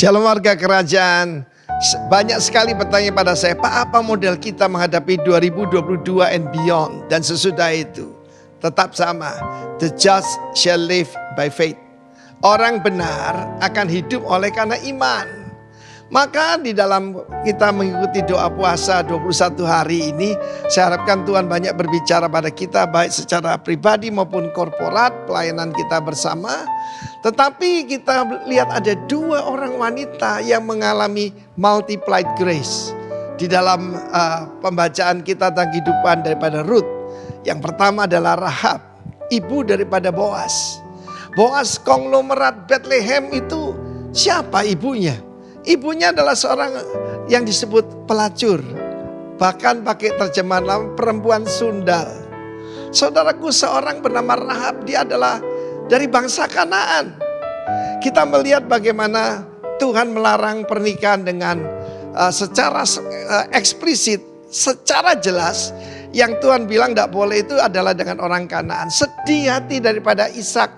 Shalom warga kerajaan. Banyak sekali bertanya pada saya, Pak, apa model kita menghadapi 2022 and beyond? Dan sesudah itu tetap sama. The just shall live by faith. Orang benar akan hidup oleh karena iman. Maka di dalam kita mengikuti doa puasa 21 hari ini, saya harapkan Tuhan banyak berbicara pada kita, baik secara pribadi maupun korporat, pelayanan kita bersama. Tetapi kita lihat ada dua orang wanita yang mengalami multiplied grace. Di dalam pembacaan kita tentang kehidupan daripada Ruth. Yang pertama adalah Rahab, ibu daripada Boaz. Boaz konglomerat Bethlehem itu siapa ibunya? Ibunya adalah seorang yang disebut pelacur. Bahkan pakai terjemahan lain perempuan sundal. Saudaraku, seorang bernama Rahab, dia adalah dari bangsa Kanaan. Kita melihat bagaimana Tuhan melarang pernikahan dengan secara eksplisit, secara jelas. Yang Tuhan bilang tidak boleh itu adalah dengan orang Kanaan. Sedih hati daripada Ishak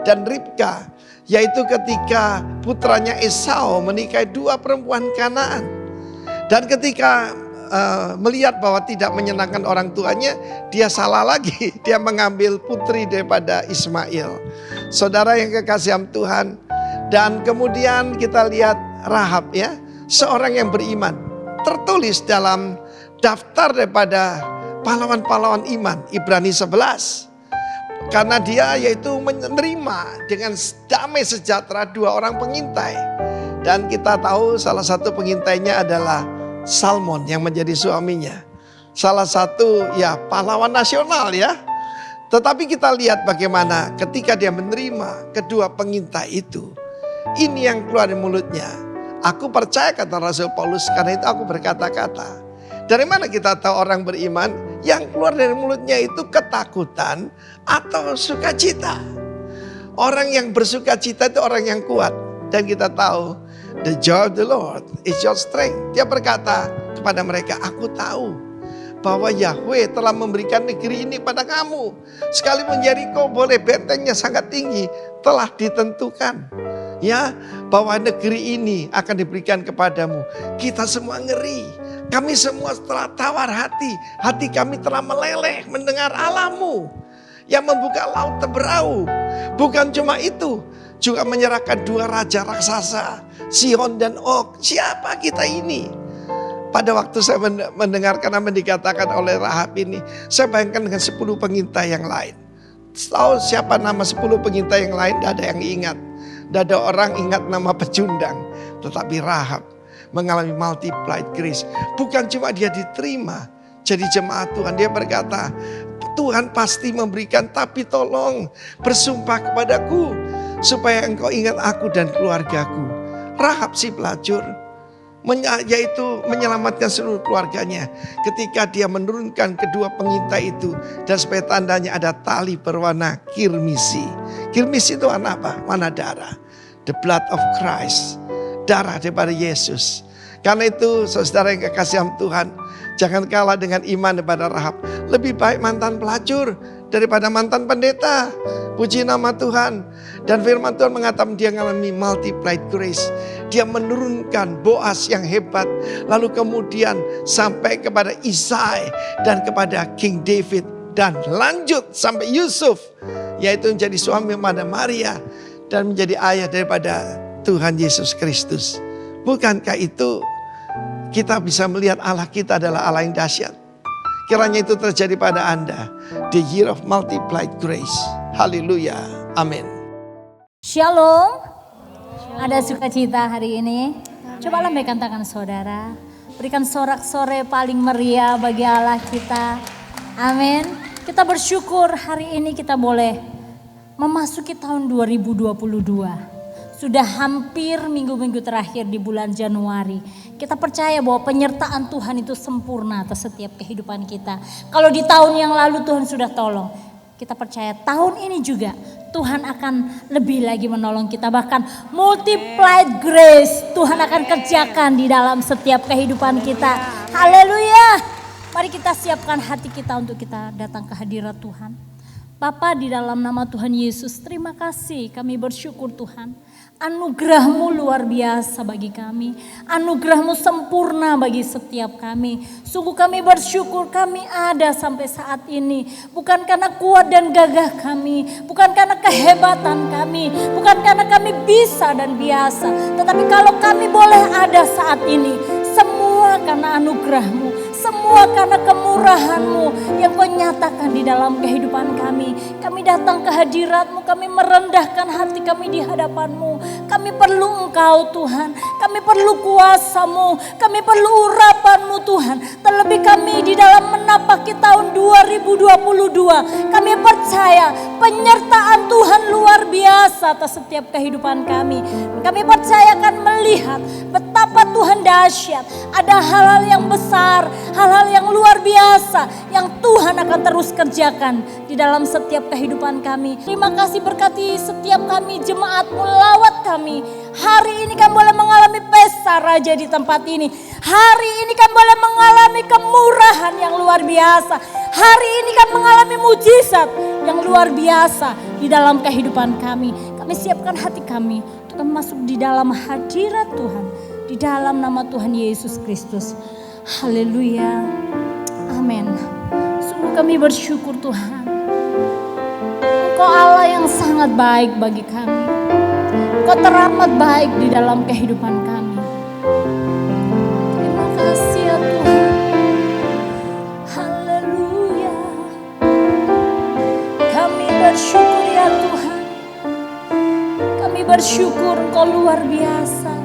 dan Ribka. Yaitu ketika putranya Esau menikahi dua perempuan Kanaan. Dan ketika melihat bahwa tidak menyenangkan orang tuanya, dia salah lagi. Dia mengambil putri daripada Ismail. Saudara yang kekasih Tuhan. Dan kemudian kita lihat Rahab, ya, seorang yang beriman. Tertulis dalam daftar daripada pahlawan-pahlawan iman, Ibrani 11. Karena dia yaitu menerima dengan damai sejahtera dua orang pengintai. Dan kita tahu salah satu pengintainya adalah Salmon yang menjadi suaminya. Salah satu ya pahlawan nasional ya. Tetapi kita lihat bagaimana ketika dia menerima kedua pengintai itu. Ini yang keluar dari mulutnya. Aku percaya, kata Rasul Paulus, karena itu aku berkata-kata. Dari mana kita tahu orang beriman? Yang keluar dari mulutnya itu ketakutan atau sukacita. Orang yang bersukacita itu orang yang kuat. Dan kita tahu, the joy of the Lord is your strength. Dia berkata kepada mereka, aku tahu bahwa Yahweh telah memberikan negeri ini pada kamu. Sekalipun Yeriko boleh bentengnya sangat tinggi, telah ditentukan. Ya, bahwa negeri ini akan diberikan kepadamu. Kita semua ngeri. Kami semua telah tawar hati. Hati kami telah meleleh mendengar Allah-Mu yang membuka laut Teberau. Bukan cuma itu, juga menyerahkan dua raja raksasa, Sihon dan Og. Siapa kita ini? Pada waktu saya mendengarkan apa yang dikatakan oleh Rahab ini, saya bayangkan dengan 10 pengintai yang lain. Tahu siapa nama 10 pengintai yang lain? Tidak ada yang ingat. Tidak ada orang ingat nama pecundang. Tetapi Rahab mengalami multiplied grace. Bukan cuma dia diterima jadi jemaat Tuhan. Dia berkata, Tuhan pasti memberikan, tapi tolong bersumpah kepadaku supaya engkau ingat aku dan keluargaku. Rahab si pelacur, yaitu menyelamatkan seluruh keluarganya. Ketika dia menurunkan kedua pengintai itu, dan supaya tandanya ada tali berwarna kirmisi. Kirmisi itu warna apa? Warna darah. The blood of Christ. Darah daripada Yesus. Karena itu saudara yang kekasih Tuhan, jangan kalah dengan iman daripada Rahab. Lebih baik mantan pelacur daripada mantan pendeta. Puji nama Tuhan. Dan firman Tuhan mengatakan dia mengalami multiplied grace. Dia menurunkan Boaz yang hebat. Lalu kemudian sampai kepada Isai dan kepada King David. Dan lanjut sampai Yusuf, yaitu menjadi suami pada Maria. Dan menjadi ayah daripada Tuhan Yesus Kristus. Bukankah itu kita bisa melihat Allah kita adalah Allah yang dahsyat. Kiranya itu terjadi pada Anda. The year of multiplied grace. Haleluya. Amin. Shalom. Ada sukacita hari ini. Coba lambaikan tangan saudara. Berikan sorak-sore paling meriah bagi Allah kita. Amin. Kita bersyukur hari ini kita boleh memasuki tahun 2022. Sudah hampir minggu-minggu terakhir di bulan Januari. Kita percaya bahwa penyertaan Tuhan itu sempurna atas setiap kehidupan kita. Kalau di tahun yang lalu Tuhan sudah tolong, kita percaya tahun ini juga Tuhan akan lebih lagi menolong kita. Bahkan multiplied grace Tuhan akan kerjakan di dalam setiap kehidupan kita. Haleluya. Mari kita siapkan hati kita untuk kita datang ke hadirat Tuhan. Bapa, di dalam nama Tuhan Yesus, terima kasih, kami bersyukur Tuhan Anugerah-Mu luar biasa bagi kami. Anugerah-Mu sempurna bagi setiap kami. Sungguh kami bersyukur kami ada sampai saat ini. Bukan karena kuat dan gagah kami. Bukan karena kehebatan kami. Bukan karena kami bisa dan biasa. Tetapi kalau kami boleh ada saat ini, semua karena anugerah-Mu. Semua karena kemurahan-Mu yang Kau nyatakan di dalam kehidupan kami. Kami datang ke hadirat-Mu, kami merendahkan hati kami di hadapan-Mu. Kami perlu Engkau Tuhan, kami perlu kuasa-Mu, kami perlu urapan-Mu Tuhan. Terlebih kami di dalam menapaki tahun 2022, kami percaya penyertaan Tuhan luar biasa atas setiap kehidupan kami. Kami percaya akan melihat betapa Tuhan dahsyat. Ada hal-hal yang besar, hal-hal yang luar biasa yang Tuhan akan terus kerjakan di dalam setiap kehidupan kami. Terima kasih berkati setiap kami, jemaat-Mu, lawat kami. Hari ini kami boleh mengalami pesta raja di tempat ini. Hari ini kami boleh mengalami kemurahan yang luar biasa. Hari ini kami mengalami mujizat yang luar biasa di dalam kehidupan kami. Kami siapkan hati kami untuk masuk di dalam hadirat Tuhan. Di dalam nama Tuhan Yesus Kristus. Haleluya. Amin. Sungguh kami bersyukur Tuhan. Engkau Allah yang sangat baik bagi kami. Engkau teramat baik di dalam kehidupan kami. Terima kasih ya Tuhan. Haleluya. Kami bersyukur ya Tuhan. Kami bersyukur Engkau luar biasa.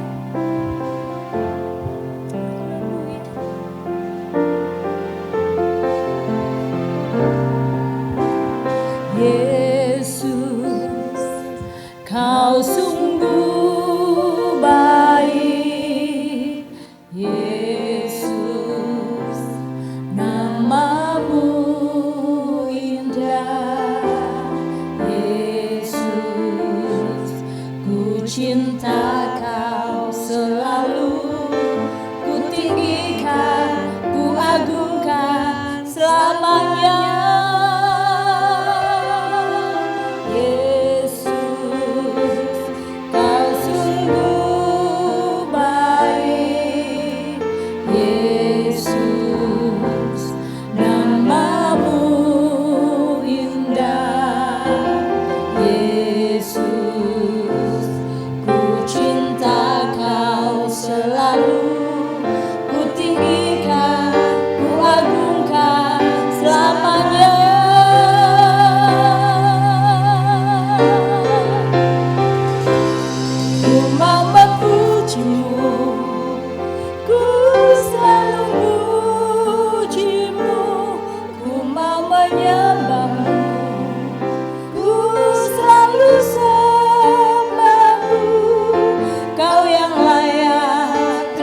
Kau sungguh baik, Yesus, nama-Mu indah, Yesus, ku cinta Kau selalu, ku tinggikan, ku agungkan selamanya. Kau yang layak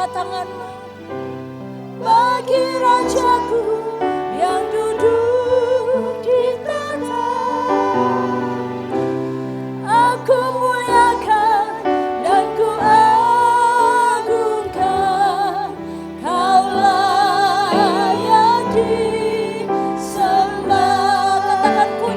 angkat tanganmu. Bagi Rajaku yang duduk di tanah, aku muliakan dan ku agungkan. Kau layak disembah. Katakan, ku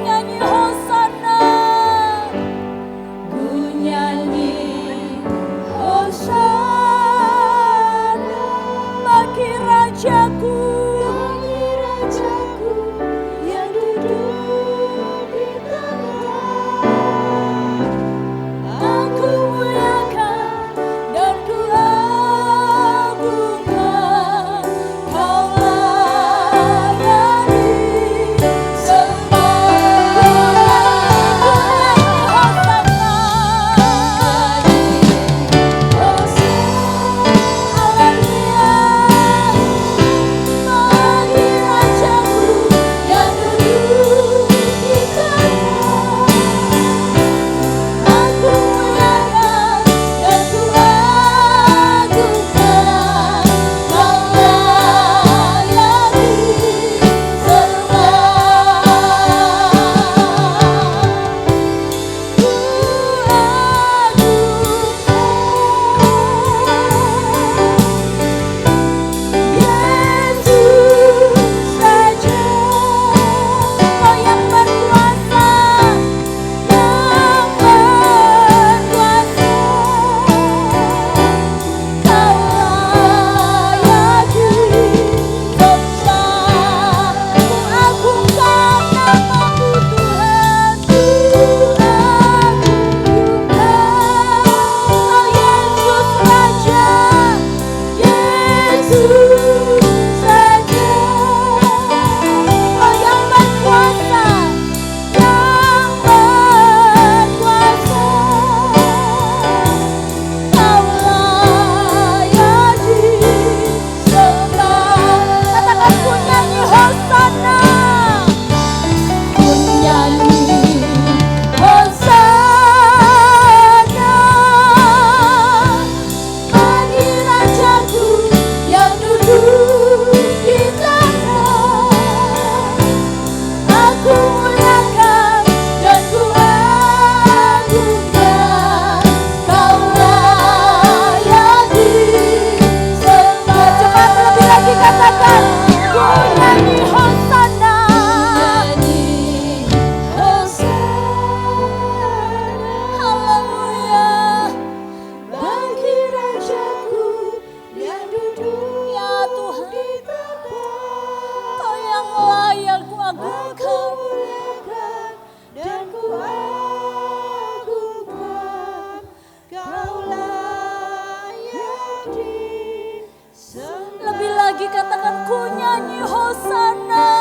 nyanyi Hosana,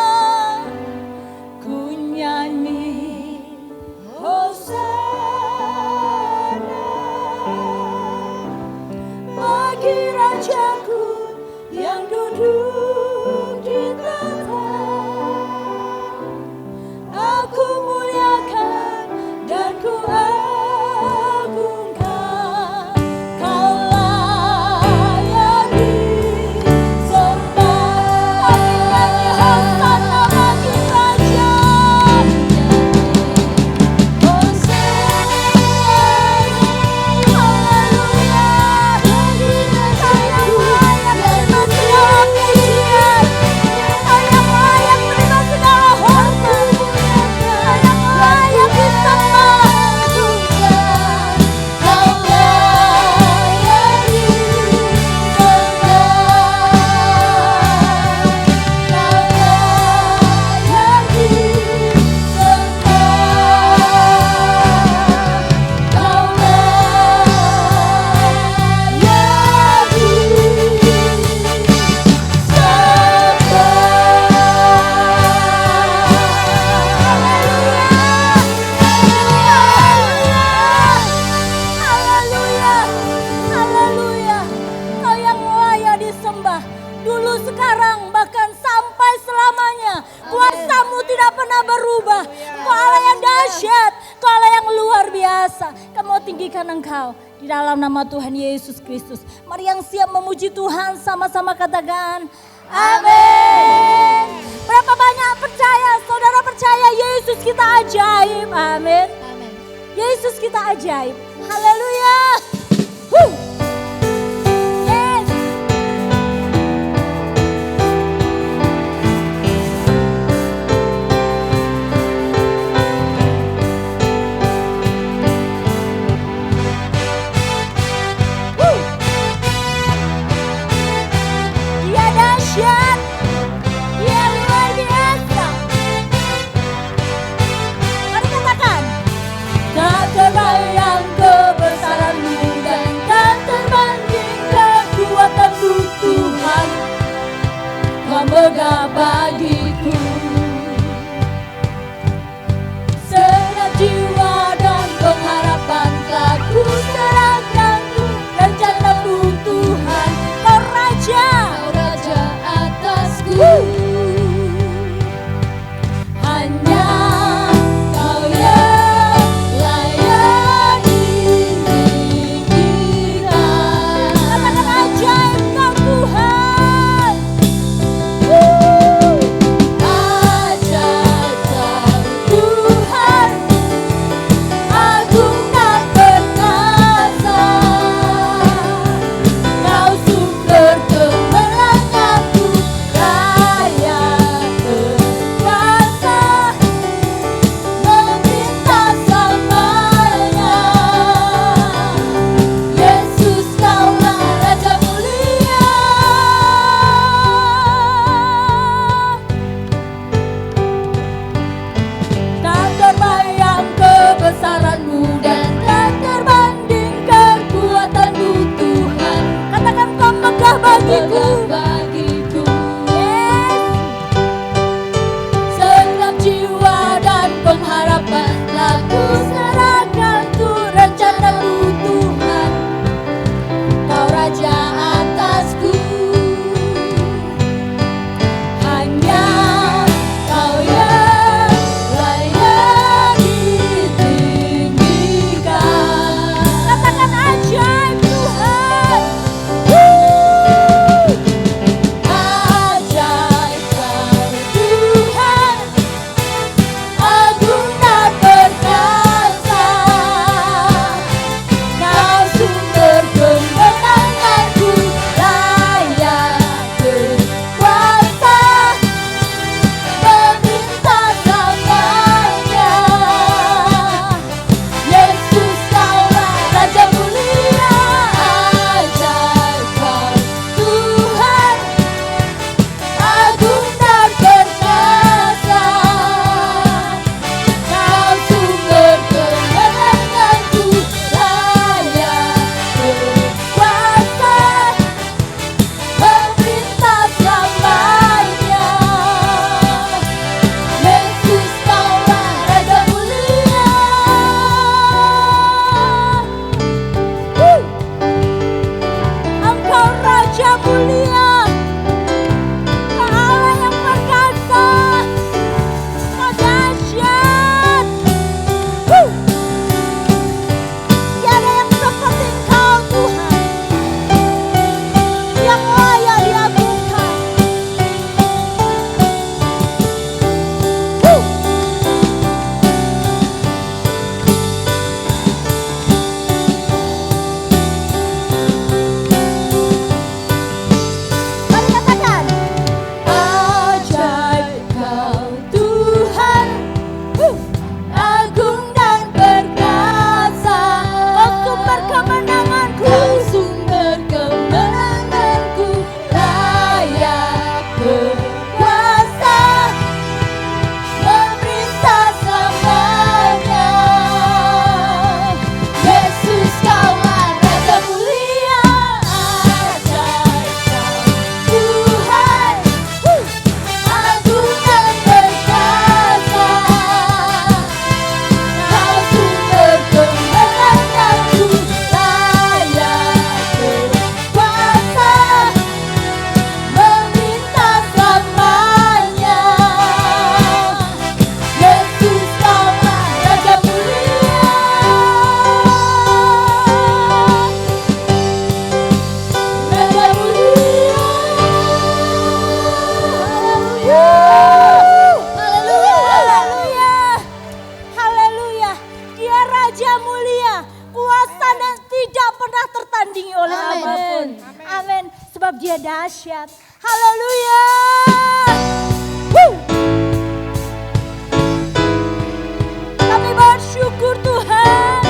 ku nyanyi Hosana bagi Rajaku yang duduk di tanah. Aku muliakan dan ku agungkan. Kau layak disembah. Di dalam nama Tuhan Yesus Kristus. Mari yang siap memuji Tuhan sama-sama katakan amin. Berapa banyak percaya, saudara percaya Yesus kita ajaib, amin. Yesus kita ajaib, haleluya. Yes. Dia dahsyat, dia luar biasa. Mari katakan, tak terbayang kebesaran-Mu dan tak terbanding kekuatan-Mu Tuhan. Kau megah bagiku, segenap jiwa dan pengharapan telah ku serahkan rencana-Mu Tuhan. Kau Raja atasku. Hanya Kau yang layak ditinggikan. Katakan ajaib Kau Tuhan. Ajaib Kau Tuhan, agung dan perkasa. Kau sumber kemenanganku, raya perkasa, meminta selamanya. Yesus Kaulah Raja mulia. Tak terbayang kebesaran-Mu dan tak terbanding kekuatan-Mu Tuhan. Katakan Kau megah bagiku. Yes. Segenap jiwa dan pengharapan telah ku serahkan tuh rencana-Mu Tuhan. Kau Raja atasku. Hanya Kau yang layak ditinggikan. Katakan ajaib Tuhan. sebab Dia dahsyat. Haleluya. Woo. Kami bersyukur Tuhan.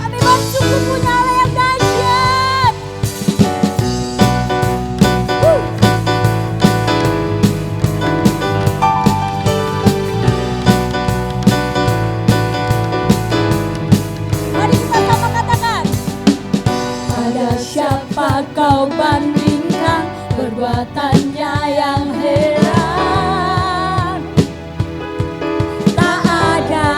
Kami bersyukur punya Allah yang dahsyat. Woo. Mari kita sama katakan. Ada siapa kau bandingkan perbuatannya yang heran? Tak ada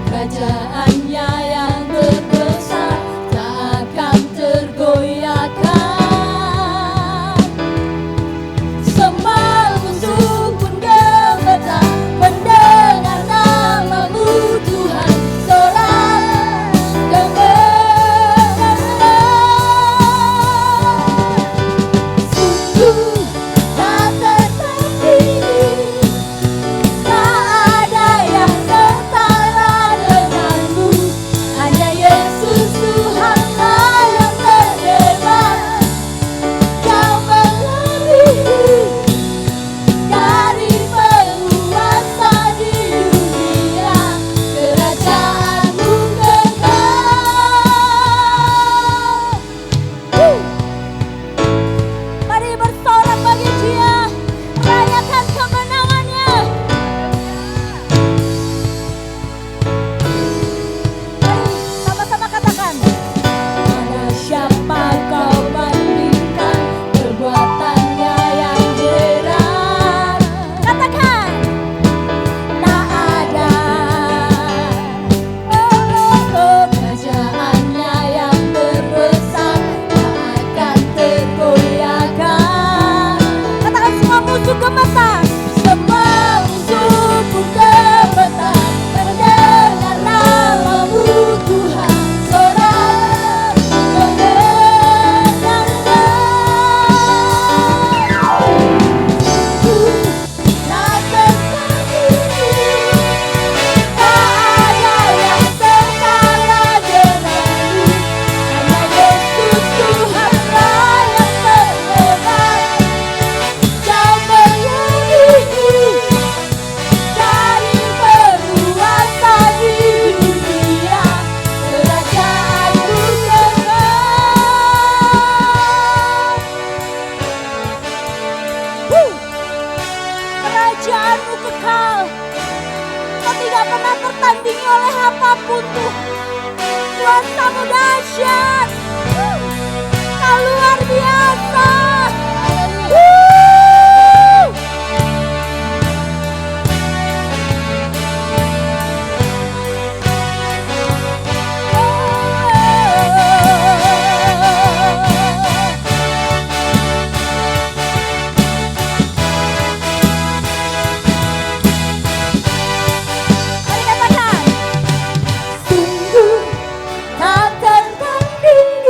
kerajaannya yang terbesar, tak akan tergoyahkan. Semua musuh pun gemetar mendengar nama-Mu Tuhan. Sorak kemenangan. Sungguh tak tertandingi, tak ada yang setara denganmu. Hanya Yesus Tuhanlah yang terhebat. Kau melebihi dari penguasa di dunia, kerajaan-Mu kekal. Mari bersorak bagi Dia, rayakan kemenangannya. Mari sama-sama katakan. Ada siapa kau bandingkan perbuatannya yang heran? Katakan. Tak ada kerajaannya yang terbesar, tak akan tergoyahkan. Katakan semua musuh gemetar. Semua musuh pun gemetar mendengar nama-Mu Tuhan. Sorak kemenangan. Tak tertandingi, tak ada yang setara denganmu. Hanya Yesus Tuhanlah yang terhebat. Kau melebihi dari penguasa di dunia, kerajaan-Mu kekal. Kerajaan-Mu kekal. Kau tidak pernah tertandingi oleh apapun Tuhan. Kuasa-Mu dahsyat. Kau luar biasa. Mari katakan. Sungguh tak tertandingi,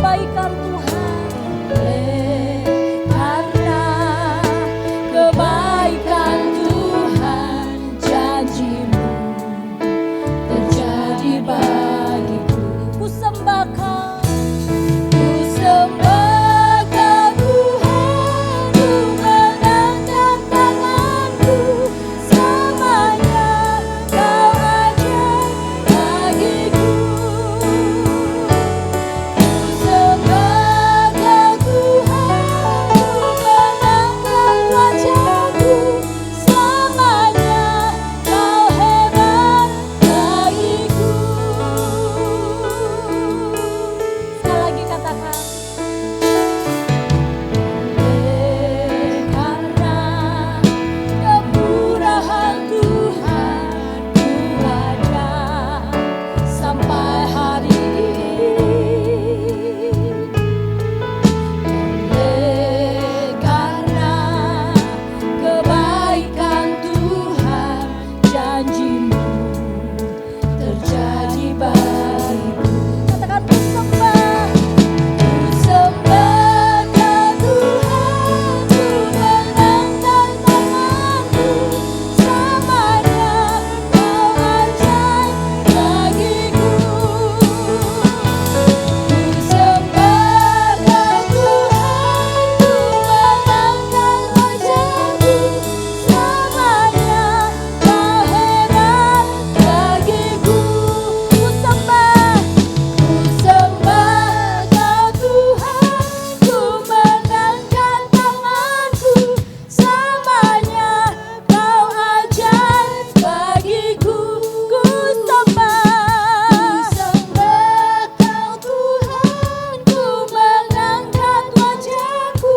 kebaikan Tuhan. Karena kebaikan Tuhan, janji-Mu terjadi bagiku. Ku sembah Kau, ku sembah Kau Tuhan, ku mengangkat tanganku, selamanya Kau ajaib bagiku. Ku sembah Kau Tuhan, ku mengangkat wajahku, selamanya Kau hebat bagiku. Sekali lagi katakan. Karena kemurahan Tuhan, ku ada sampai hari ini. Karena kebaikan Tuhan, janji-Mu terjadi bagiku. Katakan ku sembah Kau Tuhan, ku mengangkat tanganku, selamanya Kau ajaib bagiku. Ku sembah Kau Tuhan, ku mengangkat wajahku, selamanya Kau hebat bagiku. Ku sembah Kau Tuhan, ku mengangkat tanganku, selamanya Kau ajaib bagiku. Ku sembah Kau Tuhan, ku mengangkat wajahku,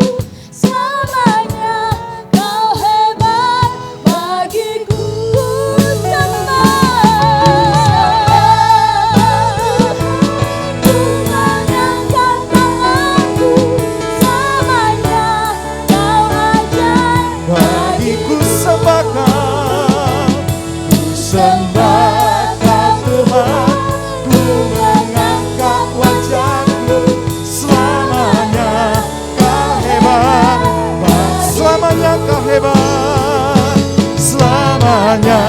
selamanya Kau hebat bagiku. Ku ku mengangkat tanganku, selamanya Kau ajaib Bagiku sembah Kau, ku sembah Kau Tuhan, ku mengangkat wajahku, selamanya Kau hebat, selamanya Kau hebat, selamanya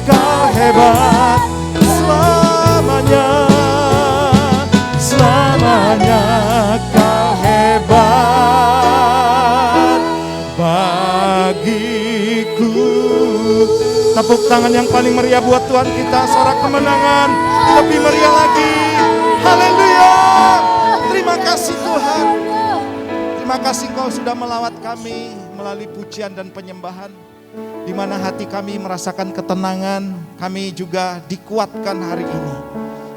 Kau hebat, selamanya, selamanya Kau hebat bagiku. Tepuk tangan yang paling meriah buat Tuhan kita, sorak kemenangan lebih meriah lagi. Haleluya. Terima kasih Tuhan. Terima kasih Kau sudah melawat kami melalui pujian dan penyembahan, di mana hati kami merasakan ketenangan, kami juga dikuatkan hari ini.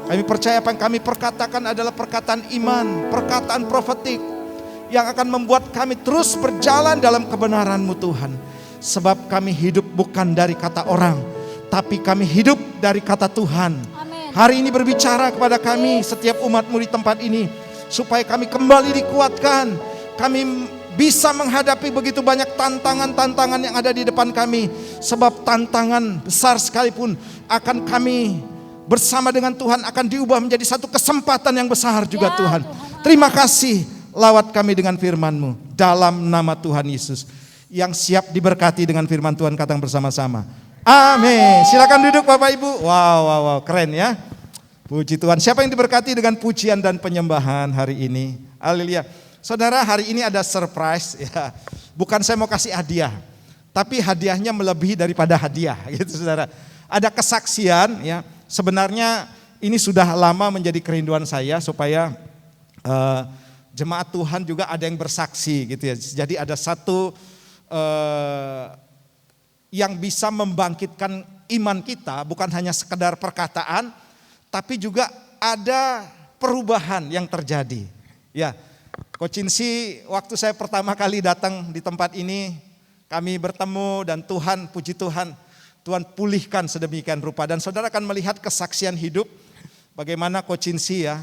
Kami percaya apa yang kami perkatakan adalah perkataan iman, perkataan profetik yang akan membuat kami terus berjalan dalam kebenaran-Mu Tuhan. Sebab kami hidup bukan dari kata orang, tapi kami hidup dari kata Tuhan. Amin. Hari ini berbicara kepada kami, setiap umat-Mu di tempat ini, supaya kami kembali dikuatkan. Kami bisa menghadapi begitu banyak tantangan-tantangan yang ada di depan kami. Sebab tantangan besar sekalipun akan kami bersama dengan Tuhan akan diubah menjadi satu kesempatan yang besar juga Ya, Tuhan. Tuhan. Terima kasih, lawat kami dengan firman-Mu dalam nama Tuhan Yesus. Yang siap diberkati dengan firman Tuhan, katakan bersama-sama. Amin. Silakan duduk Bapak Ibu. Wow, keren ya. Puji Tuhan. Siapa yang diberkati dengan pujian dan penyembahan hari ini? Haleluya. Saudara, hari ini ada surprise ya. Bukan saya mau kasih hadiah, tapi hadiahnya melebihi daripada hadiah gitu Saudara. Ada kesaksian ya. Sebenarnya ini sudah lama menjadi kerinduan saya supaya jemaat Tuhan juga ada yang bersaksi gitu ya. Jadi ada satu yang bisa membangkitkan iman kita, bukan hanya sekedar perkataan, tapi juga ada perubahan yang terjadi. Ya, Coach Insi, waktu saya pertama kali datang di tempat ini, kami bertemu dan Tuhan, puji Tuhan, Tuhan pulihkan sedemikian rupa. Dan saudara akan melihat kesaksian hidup, bagaimana Coach Insi ya,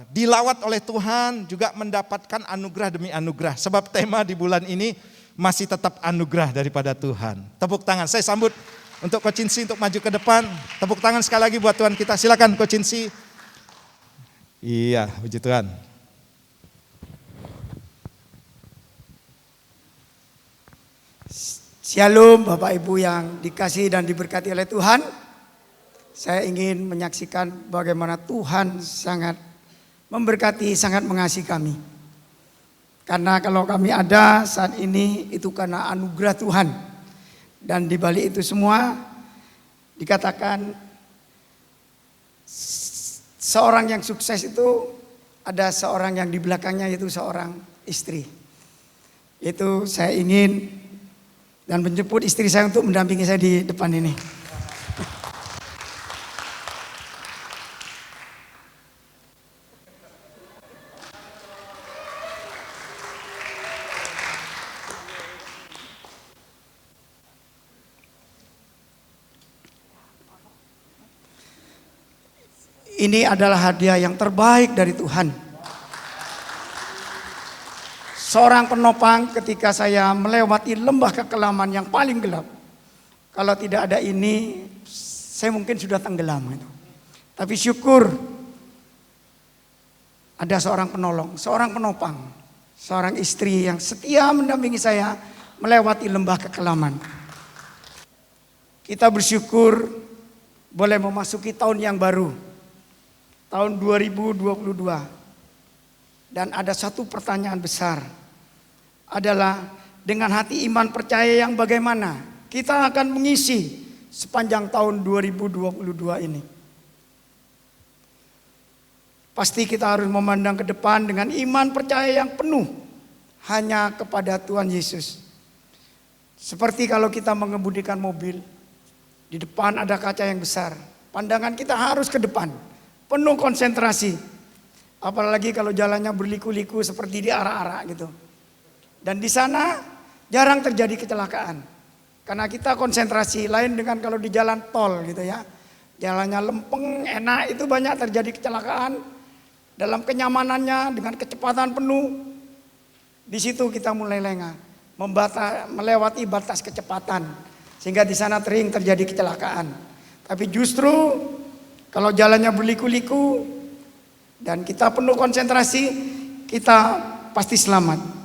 dilawat oleh Tuhan, juga mendapatkan anugerah demi anugerah. Sebab tema di bulan ini masih tetap anugerah daripada Tuhan. Tepuk tangan, saya sambut untuk Coach Insi untuk maju ke depan. Tepuk tangan sekali lagi buat Tuhan kita. Silakan Coach Insi. Iya, puji Tuhan. Shalom Bapak Ibu yang dikasihi dan diberkati oleh Tuhan. Saya ingin menyaksikan bagaimana Tuhan sangat memberkati, sangat mengasihi kami. Karena kalau kami ada saat ini itu karena anugerah Tuhan. Dan di balik itu semua dikatakan seorang yang sukses itu ada seorang yang di belakangnya, yaitu seorang istri. Itu saya ingin dan menjemput istri saya untuk mendampingi saya di depan ini. Ini adalah hadiah yang terbaik dari Tuhan. Seorang penopang ketika saya melewati lembah kekelaman yang paling gelap. Kalau tidak ada ini, saya mungkin sudah tenggelam. Tapi syukur ada seorang penolong, seorang penopang, seorang istri yang setia mendampingi saya melewati lembah kekelaman. Kita bersyukur boleh memasuki tahun yang baru, tahun 2022. Dan ada satu pertanyaan besar, adalah dengan hati iman percaya yang bagaimana kita akan mengisi sepanjang tahun 2022 ini. Pasti kita harus memandang ke depan dengan iman percaya yang penuh hanya kepada Tuhan Yesus. Seperti kalau kita mengemudikan mobil, di depan ada kaca yang besar, pandangan kita harus ke depan, penuh konsentrasi. Apalagi kalau jalannya berliku-liku seperti di arah-arah gitu. Dan di sana jarang terjadi kecelakaan. Karena kita konsentrasi, lain dengan kalau di jalan tol gitu ya. Jalannya lempeng, enak, itu banyak terjadi kecelakaan. Dalam kenyamanannya dengan kecepatan penuh. Di situ kita mulai lengah, melewati batas kecepatan. Sehingga di sana sering terjadi kecelakaan. Tapi justru kalau jalannya berliku-liku dan kita penuh konsentrasi, kita pasti selamat.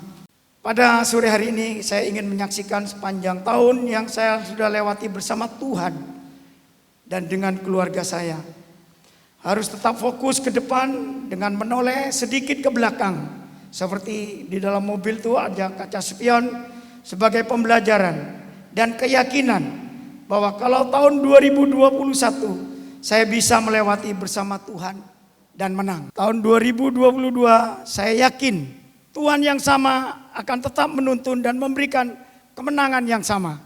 Pada sore hari ini saya ingin menyaksikan sepanjang tahun yang saya sudah lewati bersama Tuhan dan dengan keluarga saya. Harus tetap fokus ke depan dengan menoleh sedikit ke belakang. Seperti di dalam mobil itu ada kaca spion sebagai pembelajaran dan keyakinan bahwa kalau tahun 2021 saya bisa melewati bersama Tuhan dan menang. Tahun 2022 saya yakin Tuhan yang sama akan tetap menuntun dan memberikan kemenangan yang sama.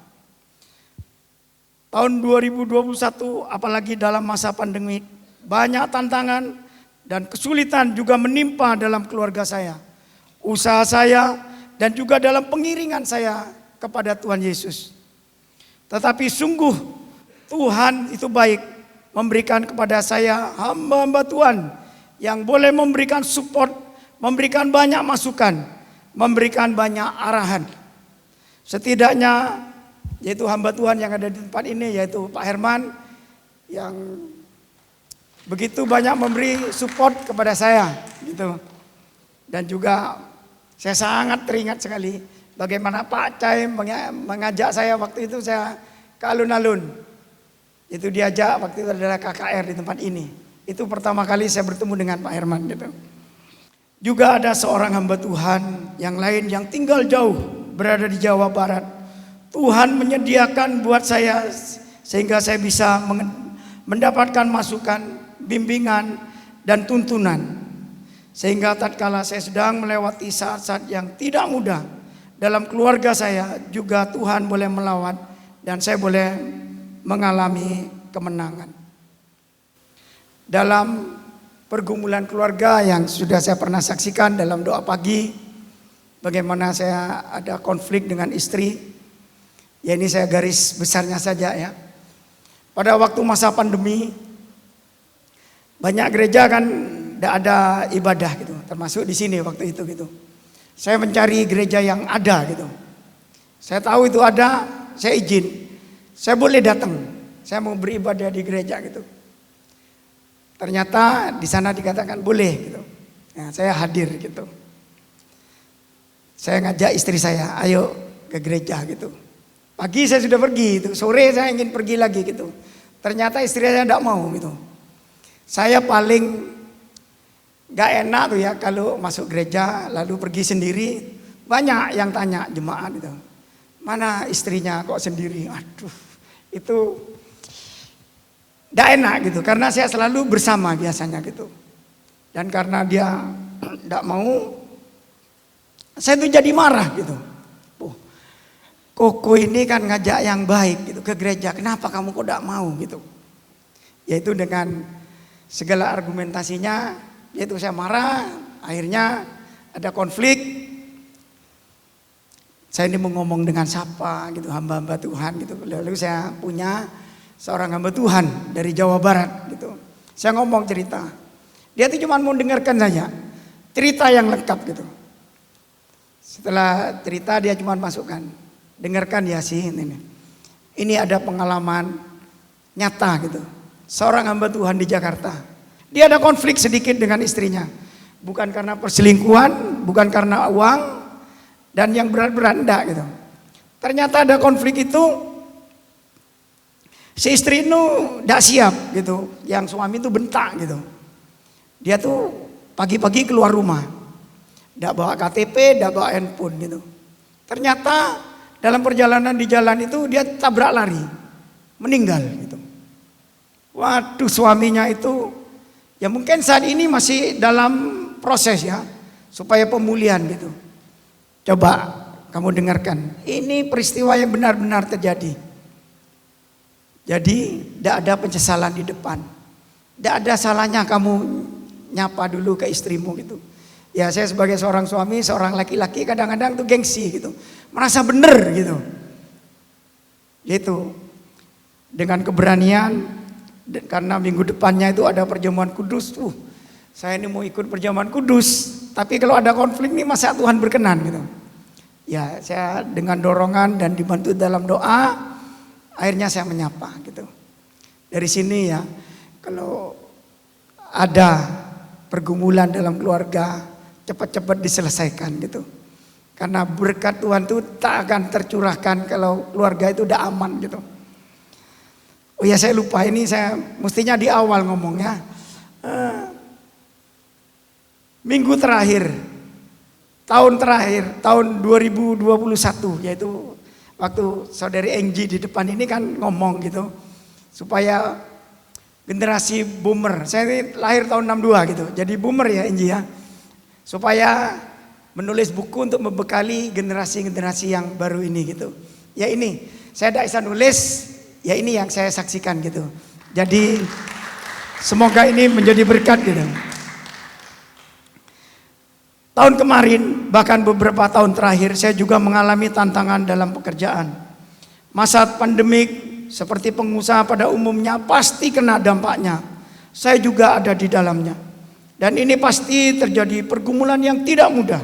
Tahun 2021 apalagi dalam masa pandemi, banyak tantangan dan kesulitan juga menimpa dalam keluarga saya, usaha saya, dan juga dalam pengiringan saya kepada Tuhan Yesus. Tetapi sungguh Tuhan itu baik, memberikan kepada saya hamba-hamba Tuhan yang boleh memberikan support, memberikan banyak masukan, memberikan banyak arahan. Setidaknya yaitu hamba Tuhan yang ada di tempat ini, yaitu Pak Herman, yang begitu banyak memberi support kepada saya gitu. Dan juga saya sangat teringat sekali bagaimana Pak Cai mengajak saya waktu itu saya ke alun-alun. Itu diajak waktu itu adalah KKR di tempat ini. Itu pertama kali saya bertemu dengan Pak Herman gitu. Juga ada seorang hamba Tuhan yang lain yang tinggal jauh, berada di Jawa Barat. Tuhan menyediakan buat saya sehingga saya bisa mendapatkan masukan, bimbingan, dan tuntunan. Sehingga tatkala saya sedang melewati saat-saat yang tidak mudah dalam keluarga saya, juga Tuhan boleh melawat dan saya boleh mengalami kemenangan. Dalam pergumulan keluarga yang sudah saya pernah saksikan dalam doa pagi, bagaimana saya ada konflik dengan istri. Ya ini saya garis besarnya saja ya. Pada waktu masa pandemi, banyak gereja kan tidak ada ibadah gitu, termasuk di sini waktu itu gitu. Saya mencari gereja yang ada gitu. Saya tahu itu ada, saya izin, saya boleh datang, saya mau beribadah di gereja gitu. Ternyata di sana dikatakan boleh gitu. Nah, saya hadir gitu. Saya ngajak istri saya, ayo ke gereja gitu. Pagi saya sudah pergi gitu, sore saya ingin pergi lagi gitu. Ternyata istri saya tidak mau gitu. Saya paling gak enak tuh ya kalau masuk gereja lalu pergi sendiri. Banyak yang tanya jemaat gitu, mana istrinya kok sendiri? Aduh, itu gak enak gitu. Karena saya selalu bersama biasanya gitu. Dan karena dia gak mau, saya tuh jadi marah gitu. Koko ini kan ngajak yang baik gitu ke gereja, kenapa kamu kok gak mau gitu? Yaitu dengan segala argumentasinya, yaitu saya marah, akhirnya ada konflik. Saya ini mau ngomong dengan siapa gitu, hamba-hamba Tuhan gitu. Lalu saya punya seorang hamba Tuhan dari Jawa Barat gitu. Saya ngomong cerita, dia tuh cuma mau dengarkan saja, cerita yang lengkap gitu. Setelah cerita dia cuma masukkan, dengarkan ya sih ini. Ini ada pengalaman nyata gitu. Seorang hamba Tuhan di Jakarta. Dia ada konflik sedikit dengan istrinya. Bukan karena perselingkuhan, bukan karena uang, dan yang berat-berat enggak gitu. Ternyata ada konflik itu, si istri itu enggak siap gitu. Yang suami itu bentak gitu. Dia tuh pagi-pagi keluar rumah. Enggak bawa KTP, enggak bawa handphone gitu. Ternyata dalam perjalanan di jalan itu dia tabrak lari, meninggal gitu. Waduh, suaminya itu ya mungkin saat ini masih dalam proses ya, supaya pemulihan gitu. Coba kamu dengarkan, ini peristiwa yang benar-benar terjadi. Jadi tidak ada penyesalan di depan, tidak ada salahnya kamu nyapa dulu ke istrimu gitu. Ya saya sebagai seorang suami, seorang laki-laki kadang-kadang tuh gengsi gitu. Merasa benar gitu. Gitu. Dengan keberanian, karena minggu depannya itu ada perjamuan kudus. Saya ini mau ikut perjamuan kudus. Tapi kalau ada konflik nih masa Tuhan berkenan gitu. Ya saya dengan dorongan dan dibantu dalam doa, akhirnya saya menyapa gitu. Dari sini ya, kalau ada pergumulan dalam keluarga, cepat-cepat diselesaikan gitu. Karena berkat Tuhan itu tak akan tercurahkan kalau keluarga itu udah aman gitu. Oh ya saya lupa, ini saya mestinya di awal ngomongnya. Minggu terakhir, tahun 2021, yaitu waktu saudari Engji di depan ini kan ngomong gitu. Supaya generasi boomer, saya ini lahir tahun 62 gitu, jadi boomer ya Engji ya. Supaya menulis buku untuk membekali generasi-generasi yang baru ini gitu. Ya ini, saya tidak bisa nulis, ya ini yang saya saksikan gitu. Jadi semoga ini menjadi berkat gitu. Tahun kemarin, bahkan beberapa tahun terakhir, saya juga mengalami tantangan dalam pekerjaan. Masa pandemik, seperti pengusaha pada umumnya, pasti kena dampaknya. Saya juga ada di dalamnya. Dan ini pasti terjadi pergumulan yang tidak mudah.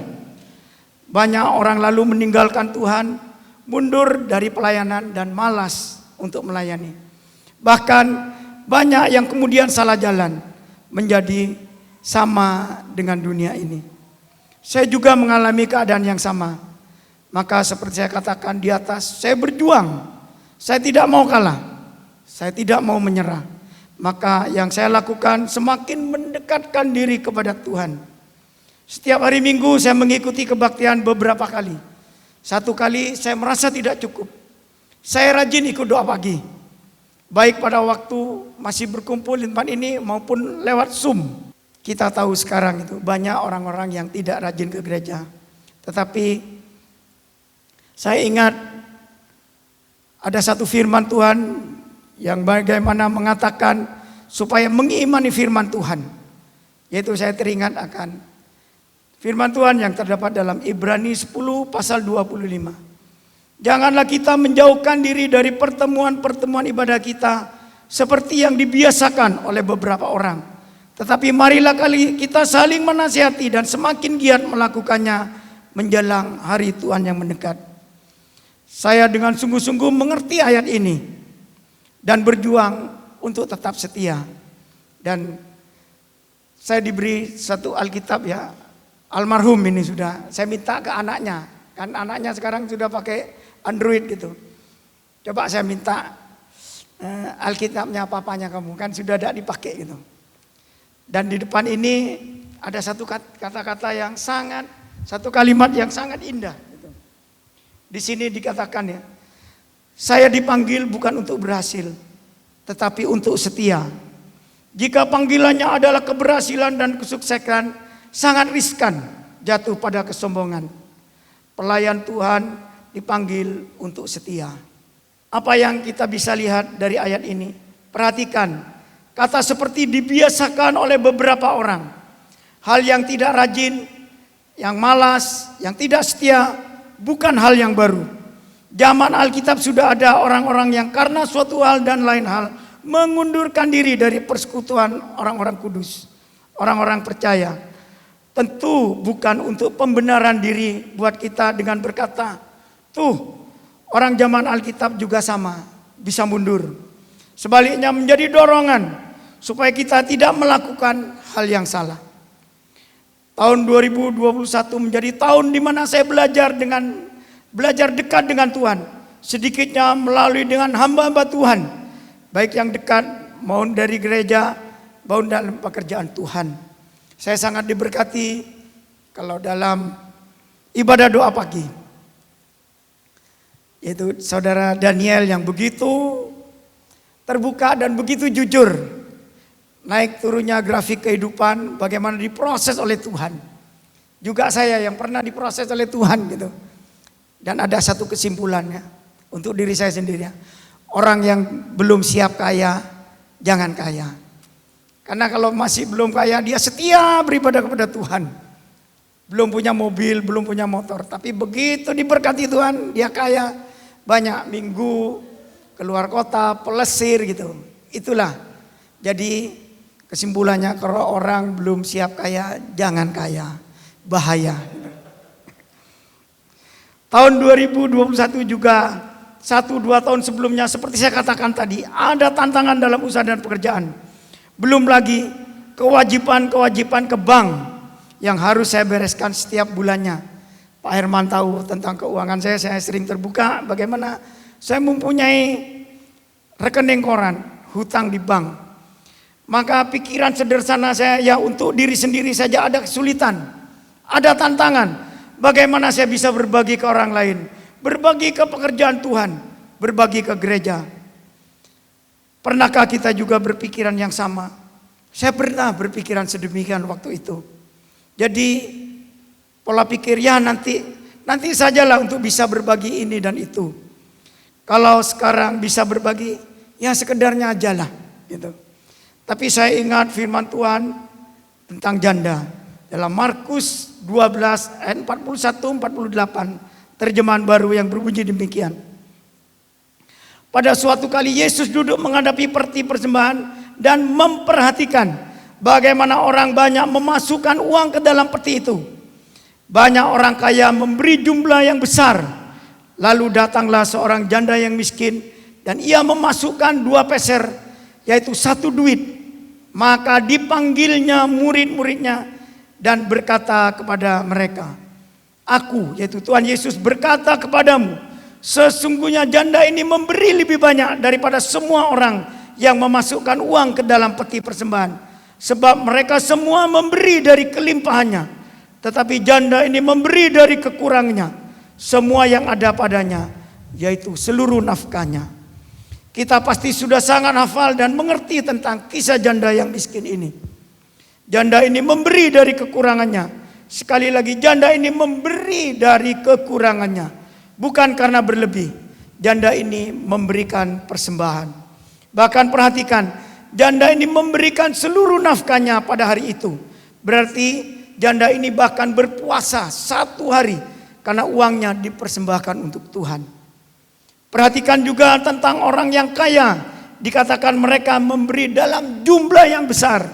Banyak orang lalu meninggalkan Tuhan, mundur dari pelayanan dan malas untuk melayani. Bahkan banyak yang kemudian salah jalan, menjadi sama dengan dunia ini. Saya juga mengalami keadaan yang sama. Maka seperti saya katakan di atas, saya berjuang. Saya tidak mau kalah. Saya tidak mau menyerah. Maka yang saya lakukan semakin mendekatkan diri kepada Tuhan. Setiap hari Minggu saya mengikuti kebaktian beberapa kali. Satu kali saya merasa tidak cukup. Saya rajin ikut doa pagi. Baik pada waktu masih berkumpul di tempat ini maupun lewat Zoom. Kita tahu sekarang itu banyak orang-orang yang tidak rajin ke gereja. Tetapi saya ingat ada satu firman Tuhan yang bagaimana mengatakan supaya mengimani firman Tuhan. Yaitu saya teringat akan firman Tuhan yang terdapat dalam Ibrani 10 pasal 25. Janganlah kita menjauhkan diri dari pertemuan-pertemuan ibadah kita seperti yang dibiasakan oleh beberapa orang. Tetapi marilah kita saling menasihati dan semakin giat melakukannya menjelang hari Tuhan yang mendekat. Saya dengan sungguh-sungguh mengerti ayat ini dan berjuang untuk tetap setia. Dan saya diberi satu Alkitab ya, almarhum ini sudah, saya minta ke anaknya, kan anaknya sekarang sudah pakai Android gitu. Coba saya minta Alkitabnya papanya kamu, kan sudah tidak dipakai gitu. Dan di depan ini ada satu kata-kata yang satu kalimat yang sangat indah. Gitu. Di sini dikatakan ya, saya dipanggil bukan untuk berhasil, tetapi untuk setia. Jika panggilannya adalah keberhasilan dan kesuksesan, sangat riskan jatuh pada kesombongan. Pelayan Tuhan dipanggil untuk setia. Apa yang kita bisa lihat dari ayat ini? Perhatikan, kata seperti dibiasakan oleh beberapa orang. Hal yang tidak rajin, yang malas, yang tidak setia, bukan hal yang baru. Zaman Alkitab sudah ada orang-orang yang karena suatu hal dan lain hal mengundurkan diri dari persekutuan orang-orang kudus, orang-orang percaya. Tentu bukan untuk pembenaran diri buat kita dengan berkata, tuh orang zaman Alkitab juga sama, bisa mundur. Sebaliknya menjadi dorongan supaya kita tidak melakukan hal yang salah. Tahun 2021 menjadi tahun di mana saya belajar dekat dengan Tuhan. Sedikitnya melalui dengan hamba-hamba Tuhan, baik yang dekat maupun dari gereja maupun dalam pekerjaan Tuhan. Saya sangat diberkati kalau dalam ibadah doa pagi, yaitu saudara Daniel yang begitu terbuka dan begitu jujur. Naik turunnya grafik kehidupan, bagaimana diproses oleh Tuhan. Juga saya yang pernah diproses oleh Tuhan gitu. Dan ada satu kesimpulannya untuk diri saya sendiri. Orang yang belum siap kaya, jangan kaya. Karena kalau masih belum kaya, dia setia beribadah kepada Tuhan. Belum punya mobil, belum punya motor. Tapi begitu diberkati Tuhan, dia kaya. Banyak minggu, keluar kota, pelesir gitu. Itulah. Jadi kesimpulannya kalau orang belum siap kaya, jangan kaya. Bahaya. Tahun 2021 juga 1-2 tahun sebelumnya seperti saya katakan tadi, ada tantangan dalam usaha dan pekerjaan. Belum lagi kewajiban ke bank yang harus saya bereskan setiap bulannya. Pak Herman tahu tentang keuangan saya sering terbuka bagaimana saya mempunyai rekening koran, hutang di bank. Maka pikiran sederhana saya ya untuk diri sendiri saja ada kesulitan. Ada tantangan, bagaimana saya bisa berbagi ke orang lain, berbagi ke pekerjaan Tuhan, berbagi ke gereja. Pernahkah kita juga berpikiran yang sama? Saya pernah berpikiran sedemikian waktu itu. Jadi pola pikir ya nanti sajalah untuk bisa berbagi ini dan itu. Kalau sekarang bisa berbagi, ya sekedarnya aja lah gitu. Tapi saya ingat firman Tuhan tentang janda. Dalam Markus 12 ayat 41-48 terjemahan baru yang berbunyi demikian. Pada suatu kali Yesus duduk menghadapi peti persembahan dan memperhatikan bagaimana orang banyak memasukkan uang ke dalam peti itu. Banyak orang kaya memberi jumlah yang besar. Lalu datanglah seorang janda yang miskin dan ia memasukkan 2 peser, yaitu 1 duit. Maka dipanggilnya murid-muridnya dan berkata kepada mereka, aku, yaitu Tuhan Yesus berkata kepadamu, sesungguhnya janda ini memberi lebih banyak daripada semua orang yang memasukkan uang ke dalam peti persembahan. Sebab mereka semua memberi dari kelimpahannya, tetapi janda ini memberi dari kekurangannya, semua yang ada padanya, yaitu seluruh nafkahnya. Kita pasti sudah sangat hafal dan mengerti tentang kisah janda yang miskin ini. Janda ini memberi dari kekurangannya. Sekali lagi, janda ini memberi dari kekurangannya. Bukan karena berlebih. Janda ini memberikan persembahan. Bahkan perhatikan, janda ini memberikan seluruh nafkahnya pada hari itu. Berarti janda ini bahkan berpuasa 1 hari karena uangnya dipersembahkan untuk Tuhan. Perhatikan juga tentang orang yang kaya. Dikatakan mereka memberi dalam jumlah yang besar.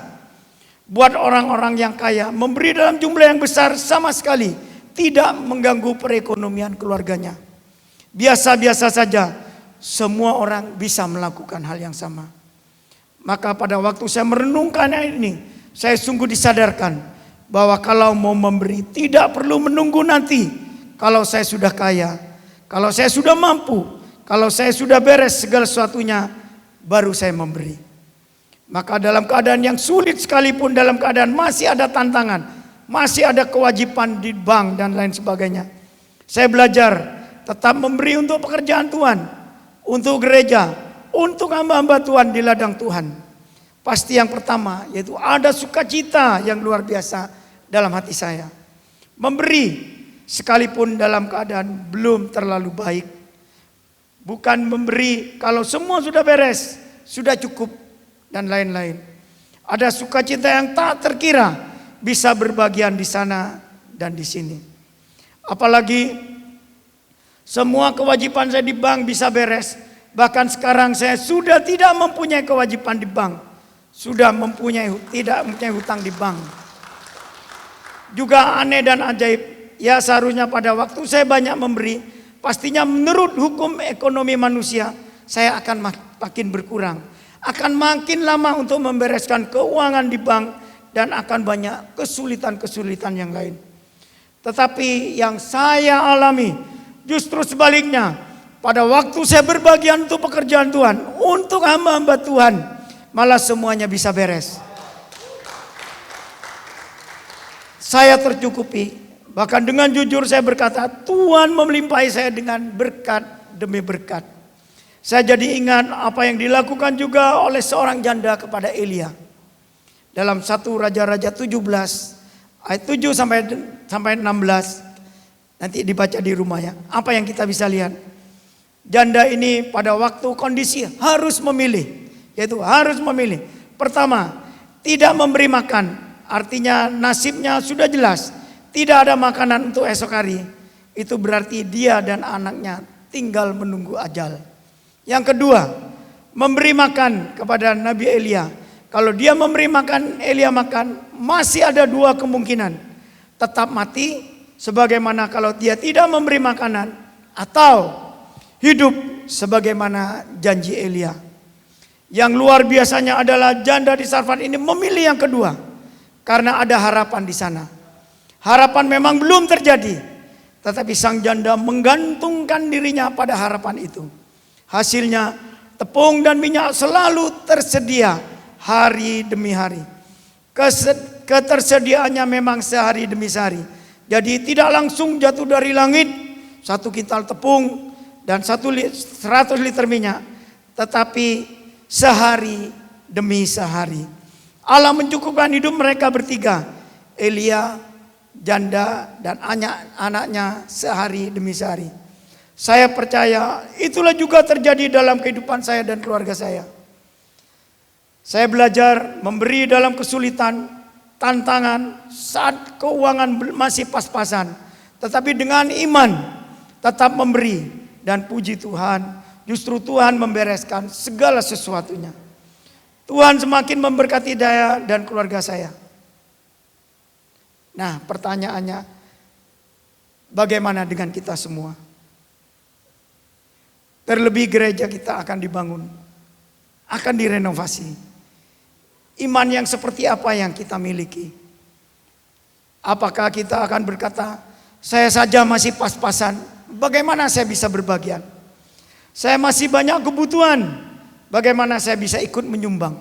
Buat orang-orang yang kaya, memberi dalam jumlah yang besar sama sekali tidak mengganggu perekonomian keluarganya. Biasa-biasa saja, semua orang bisa melakukan hal yang sama. Maka pada waktu saya merenungkan ini, saya sungguh disadarkan bahwa kalau mau memberi tidak perlu menunggu nanti. Kalau saya sudah kaya, kalau saya sudah mampu, kalau saya sudah beres segala sesuatunya, baru saya memberi. Maka dalam keadaan yang sulit sekalipun, dalam keadaan masih ada tantangan, masih ada kewajiban di bank dan lain sebagainya, saya belajar tetap memberi untuk pekerjaan Tuhan, untuk gereja, untuk hamba-hamba Tuhan di ladang Tuhan. Pasti yang pertama yaitu ada sukacita yang luar biasa dalam hati saya. Memberi sekalipun dalam keadaan belum terlalu baik. Bukan memberi kalau semua sudah beres, sudah cukup dan lain-lain. Ada sukacita yang tak terkira bisa berbagian di sana dan di sini. Apalagi semua kewajiban saya di bank bisa beres. Bahkan sekarang saya sudah tidak mempunyai kewajiban di bank. Sudah tidak mempunyai hutang di bank. Juga aneh dan ajaib. Ya seharusnya pada waktu saya banyak memberi, pastinya menurut hukum ekonomi manusia, saya akan makin berkurang. Akan makin lama untuk membereskan keuangan di bank. Dan akan banyak kesulitan-kesulitan yang lain. Tetapi yang saya alami justru sebaliknya. Pada waktu saya berbagian untuk pekerjaan Tuhan, untuk hamba-hamba Tuhan, malah semuanya bisa beres. Saya tercukupi, bahkan dengan jujur saya berkata, Tuhan melimpahi saya dengan berkat demi berkat. Saya jadi ingat apa yang dilakukan juga oleh seorang janda kepada Elia. Dalam 1 Raja-Raja 17, ayat 7 sampai 16, nanti dibaca di rumah ya. Apa yang kita bisa lihat? Janda ini pada waktu kondisi harus memilih, yaitu harus memilih. Pertama, tidak memberi makan, artinya nasibnya sudah jelas, tidak ada makanan untuk esok hari. Itu berarti dia dan anaknya tinggal menunggu ajal. Yang kedua, memberi makan kepada Nabi Elia. Kalau dia memberi makan, Elia makan, masih ada dua kemungkinan. Tetap mati, sebagaimana kalau dia tidak memberi makanan, atau hidup sebagaimana janji Elia. Yang luar biasanya adalah janda di Sarfat ini memilih yang kedua. Karena ada harapan di sana. Harapan memang belum terjadi. Tetapi sang janda menggantungkan dirinya pada harapan itu. Hasilnya tepung dan minyak selalu tersedia hari demi hari. Ketersediaannya memang sehari demi sehari. Jadi tidak langsung jatuh dari langit 1 kintal tepung dan 100 liter minyak, tetapi sehari demi sehari. Allah mencukupkan hidup mereka bertiga, Elia, janda, dan anaknya sehari demi sehari. Saya percaya itulah juga terjadi dalam kehidupan saya dan keluarga saya. Saya belajar memberi dalam kesulitan, tantangan, saat keuangan masih pas-pasan. Tetapi dengan iman tetap memberi. Dan puji Tuhan, justru Tuhan membereskan segala sesuatunya. Tuhan semakin memberkati saya dan keluarga saya. Nah, pertanyaannya, bagaimana dengan kita semua? Terlebih gereja kita akan dibangun, akan direnovasi. Iman yang seperti apa yang kita miliki? Apakah kita akan berkata, saya saja masih pas-pasan, bagaimana saya bisa berbagian? Saya masih banyak kebutuhan, bagaimana saya bisa ikut menyumbang?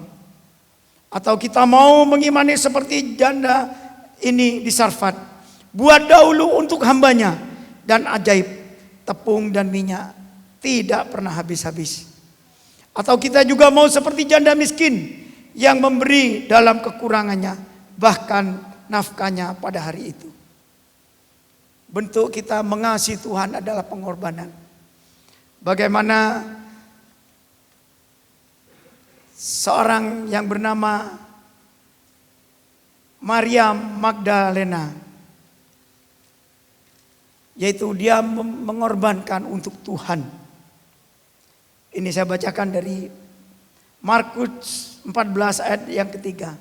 Atau kita mau mengimani seperti janda ini di Sarfat, buat dahulu untuk hambanya, dan ajaib, tepung dan minyak tidak pernah habis-habis. Atau kita juga mau seperti janda miskin yang memberi dalam kekurangannya, bahkan nafkahnya pada hari itu. Bentuk kita mengasihi Tuhan adalah pengorbanan. Bagaimana seorang yang bernama Maria Magdalena, yaitu dia mengorbankan untuk Tuhan. Ini saya bacakan dari Markus 14 ayat yang ketiga.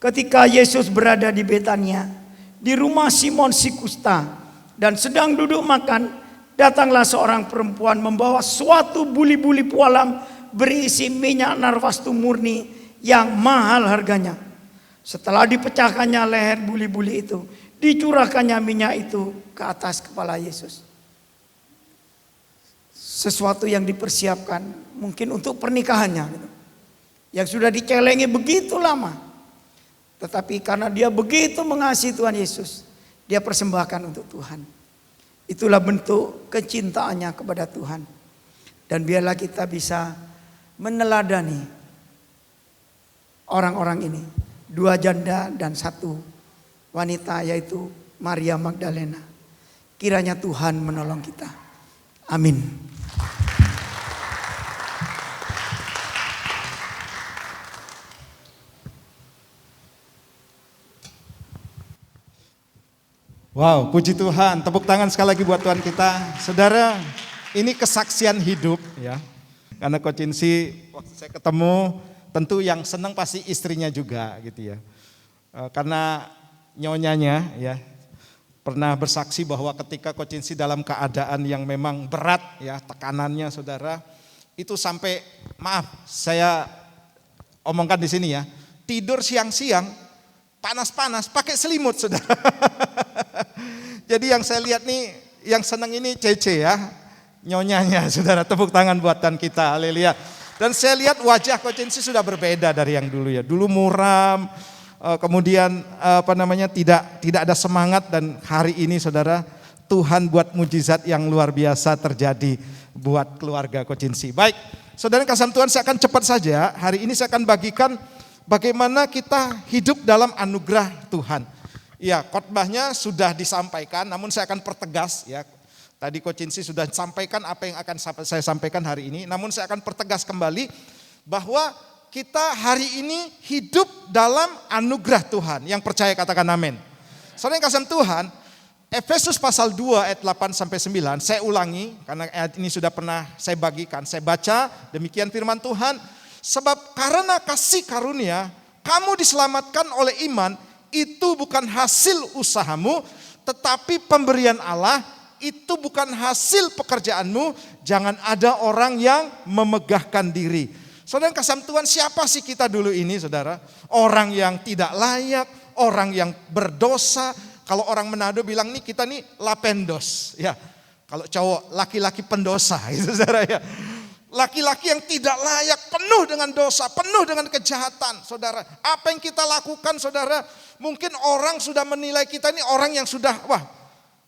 Ketika Yesus berada di Betania, di rumah Simon si kusta, dan sedang duduk makan, datanglah seorang perempuan membawa suatu buli-buli pualam berisi minyak narwastu murni yang mahal harganya. Setelah dipecahkannya leher buli-buli itu, dicurahkannya minyak itu ke atas kepala Yesus. Sesuatu yang dipersiapkan mungkin untuk pernikahannya gitu. Yang sudah dicelengi begitu lama. Tetapi karena dia begitu mengasihi Tuhan Yesus, dia persembahkan untuk Tuhan. Itulah bentuk kecintaannya kepada Tuhan. Dan biarlah kita bisa meneladani orang-orang ini. 2 janda dan 1 wanita, yaitu Maria Magdalena. Kiranya Tuhan menolong kita. Amin. Wow, puji Tuhan. Tepuk tangan sekali lagi buat Tuhan kita. Saudara, ini kesaksian hidup ya. Karena Coach Insi waktu saya ketemu, tentu yang senang pasti istrinya juga gitu ya. Karena nyonyanya ya pernah bersaksi bahwa ketika Coach Insi dalam keadaan yang memang berat ya, tekanannya saudara, itu sampai maaf saya omongkan di sini ya, tidur siang-siang panas-panas pakai selimut saudara. Jadi yang saya lihat nih, yang senang ini Cece ya, nyonyanya saudara, tepuk tangan buatan kita, haleluya. Dan saya lihat wajah Coach Insi sudah berbeda dari yang dulu ya. Dulu muram, kemudian tidak ada semangat, dan hari ini saudara Tuhan buat mujizat yang luar biasa terjadi buat keluarga Coach Insi. Baik, saudara kasih Tuhan, saya akan cepat saja. Hari ini saya akan bagikan bagaimana kita hidup dalam anugerah Tuhan. Ya, khotbahnya sudah disampaikan, namun saya akan pertegas ya. Tadi Coach Insi sudah sampaikan apa yang akan saya sampaikan hari ini, namun saya akan pertegas kembali bahwa kita hari ini hidup dalam anugerah Tuhan. Yang percaya katakan amin. Saudara yang kasih Tuhan, Efesus pasal 2 ayat 8 sampai 9, saya ulangi karena ayat ini sudah pernah saya bagikan. Saya baca, demikian firman Tuhan, sebab karena kasih karunia kamu diselamatkan oleh iman, itu bukan hasil usahamu, tetapi pemberian Allah. Itu bukan hasil pekerjaanmu. Jangan ada orang yang memegahkan diri. Saudara kasih Tuhan, siapa sih kita dulu ini saudara? Orang yang tidak layak, orang yang berdosa. Kalau orang Manado bilang nih, kita nih lapendos ya. Kalau cowok, laki-laki pendosa gitu saudara ya. Laki-laki yang tidak layak, penuh dengan dosa, penuh dengan kejahatan saudara. Apa yang kita lakukan saudara, mungkin orang sudah menilai kita ini orang yang sudah, wah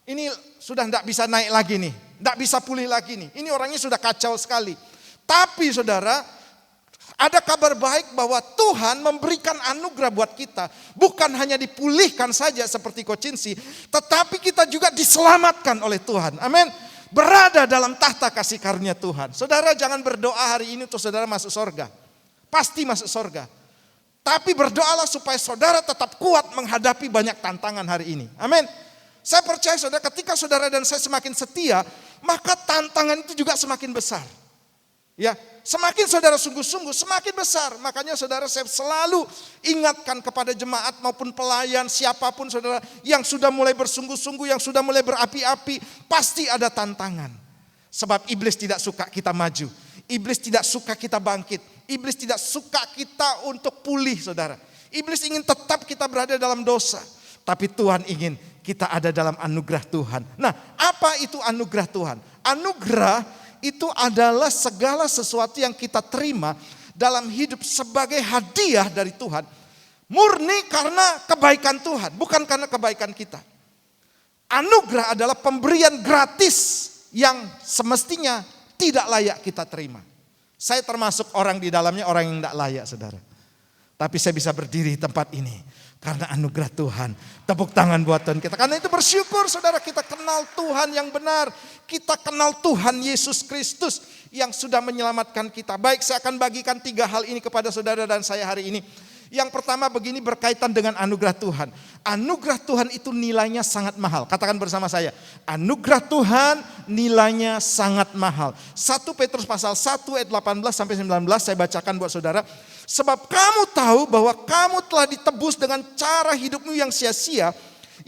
ini sudah tidak bisa naik lagi nih, tidak bisa pulih lagi nih. Ini orangnya sudah kacau sekali. Tapi saudara, ada kabar baik bahwa Tuhan memberikan anugerah buat kita. Bukan hanya dipulihkan saja seperti Coach Insi, tetapi kita juga diselamatkan oleh Tuhan. Amin. Berada dalam tahta kasih karunia Tuhan. Saudara jangan berdoa hari ini untuk saudara masuk surga. Pasti masuk surga. Tapi berdoalah supaya saudara tetap kuat menghadapi banyak tantangan hari ini. Amin. Saya percaya saudara, ketika saudara dan saya semakin setia, maka tantangan itu juga semakin besar. Ya, semakin saudara sungguh-sungguh semakin besar. Makanya saudara, saya selalu ingatkan kepada jemaat maupun pelayan, siapapun saudara yang sudah mulai bersungguh-sungguh, yang sudah mulai berapi-api, pasti ada tantangan. Sebab iblis tidak suka kita maju. Iblis tidak suka kita bangkit. Iblis tidak suka kita untuk pulih saudara. Iblis ingin tetap kita berada dalam dosa. Tapi Tuhan ingin kita ada dalam anugerah Tuhan. Nah, apa itu anugerah Tuhan? Anugerah itu adalah segala sesuatu yang kita terima dalam hidup sebagai hadiah dari Tuhan. Murni karena kebaikan Tuhan, bukan karena kebaikan kita. Anugerah adalah pemberian gratis yang semestinya tidak layak kita terima. Saya termasuk orang di dalamnya, orang yang tidak layak saudara. Tapi saya bisa berdiri di tempat ini karena anugerah Tuhan. Tepuk tangan buat Tuhan kita. Karena itu bersyukur saudara, kita kenal Tuhan yang benar. Kita kenal Tuhan Yesus Kristus yang sudah menyelamatkan kita. Baik, saya akan bagikan 3 hal ini kepada saudara dan saya hari ini. Yang pertama begini, berkaitan dengan anugerah Tuhan. Anugerah Tuhan itu nilainya sangat mahal. Katakan bersama saya, anugerah Tuhan nilainya sangat mahal. 1 Petrus pasal 1 ayat 18 sampai 19 saya bacakan buat saudara. Sebab kamu tahu bahwa kamu telah ditebus dengan cara hidupmu yang sia-sia,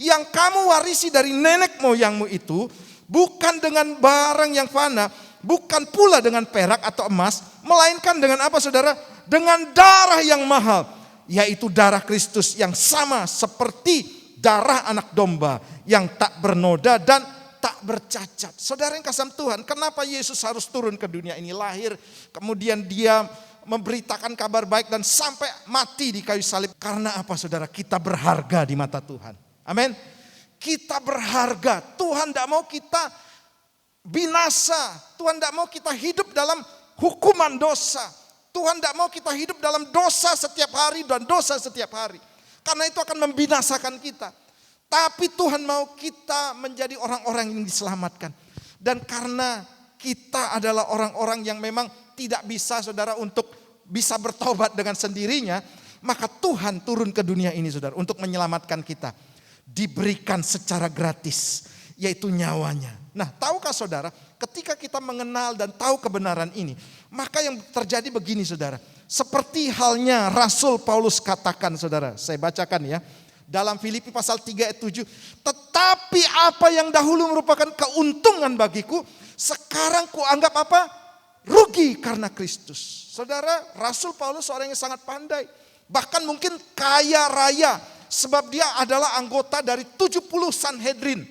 yang kamu warisi dari nenek moyangmu itu, bukan dengan barang yang fana, bukan pula dengan perak atau emas, melainkan dengan apa saudara? Dengan darah yang mahal, yaitu darah Kristus yang sama seperti darah anak domba yang tak bernoda dan tak bercacat. Saudara yang kasih Tuhan, kenapa Yesus harus turun ke dunia ini, lahir, kemudian dia memberitakan kabar baik dan sampai mati di kayu salib? Karena apa saudara? Kita berharga di mata Tuhan. Amin. Kita berharga. Tuhan tidak mau kita binasa. Tuhan tidak mau kita hidup dalam hukuman dosa. Tuhan tidak mau kita hidup dalam dosa setiap hari dan dosa setiap hari. Karena itu akan membinasakan kita. Tapi Tuhan mau kita menjadi orang-orang yang diselamatkan. Dan karena kita adalah orang-orang yang memang tidak bisa saudara untuk bisa bertobat dengan sendirinya. Maka Tuhan turun ke dunia ini saudara untuk menyelamatkan kita. Diberikan secara gratis, yaitu nyawanya. Nah, tahukah saudara, ketika kita mengenal dan tahu kebenaran ini, maka yang terjadi begini saudara. Seperti halnya Rasul Paulus katakan saudara, saya bacakan ya. Dalam Filipi pasal 3 ayat 7. Tetapi apa yang dahulu merupakan keuntungan bagiku, sekarang kuanggap apa? Rugi karena Kristus. Saudara, Rasul Paulus seorang yang sangat pandai. Bahkan mungkin kaya raya. Sebab dia adalah anggota dari 70 Sanhedrin.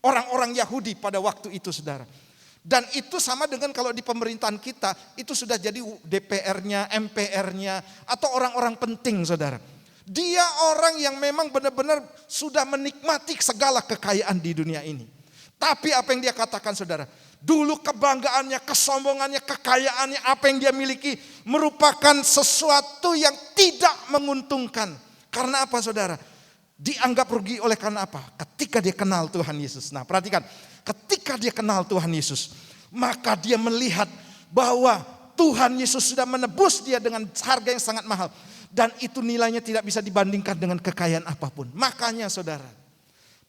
Orang-orang Yahudi pada waktu itu saudara. Dan itu sama dengan kalau di pemerintahan kita, itu sudah jadi DPR-nya, MPR-nya, atau orang-orang penting saudara. Dia orang yang memang benar-benar sudah menikmati segala kekayaan di dunia ini. Tapi apa yang dia katakan saudara? Dulu kebanggaannya, kesombongannya, kekayaannya, apa yang dia miliki merupakan sesuatu yang tidak menguntungkan. Karena apa saudara? Dianggap rugi oleh karena apa? Ketika dia kenal Tuhan Yesus. Nah perhatikan, ketika dia kenal Tuhan Yesus, maka dia melihat bahwa Tuhan Yesus sudah menebus dia dengan harga yang sangat mahal. Dan itu nilainya tidak bisa dibandingkan dengan kekayaan apapun. Makanya saudara,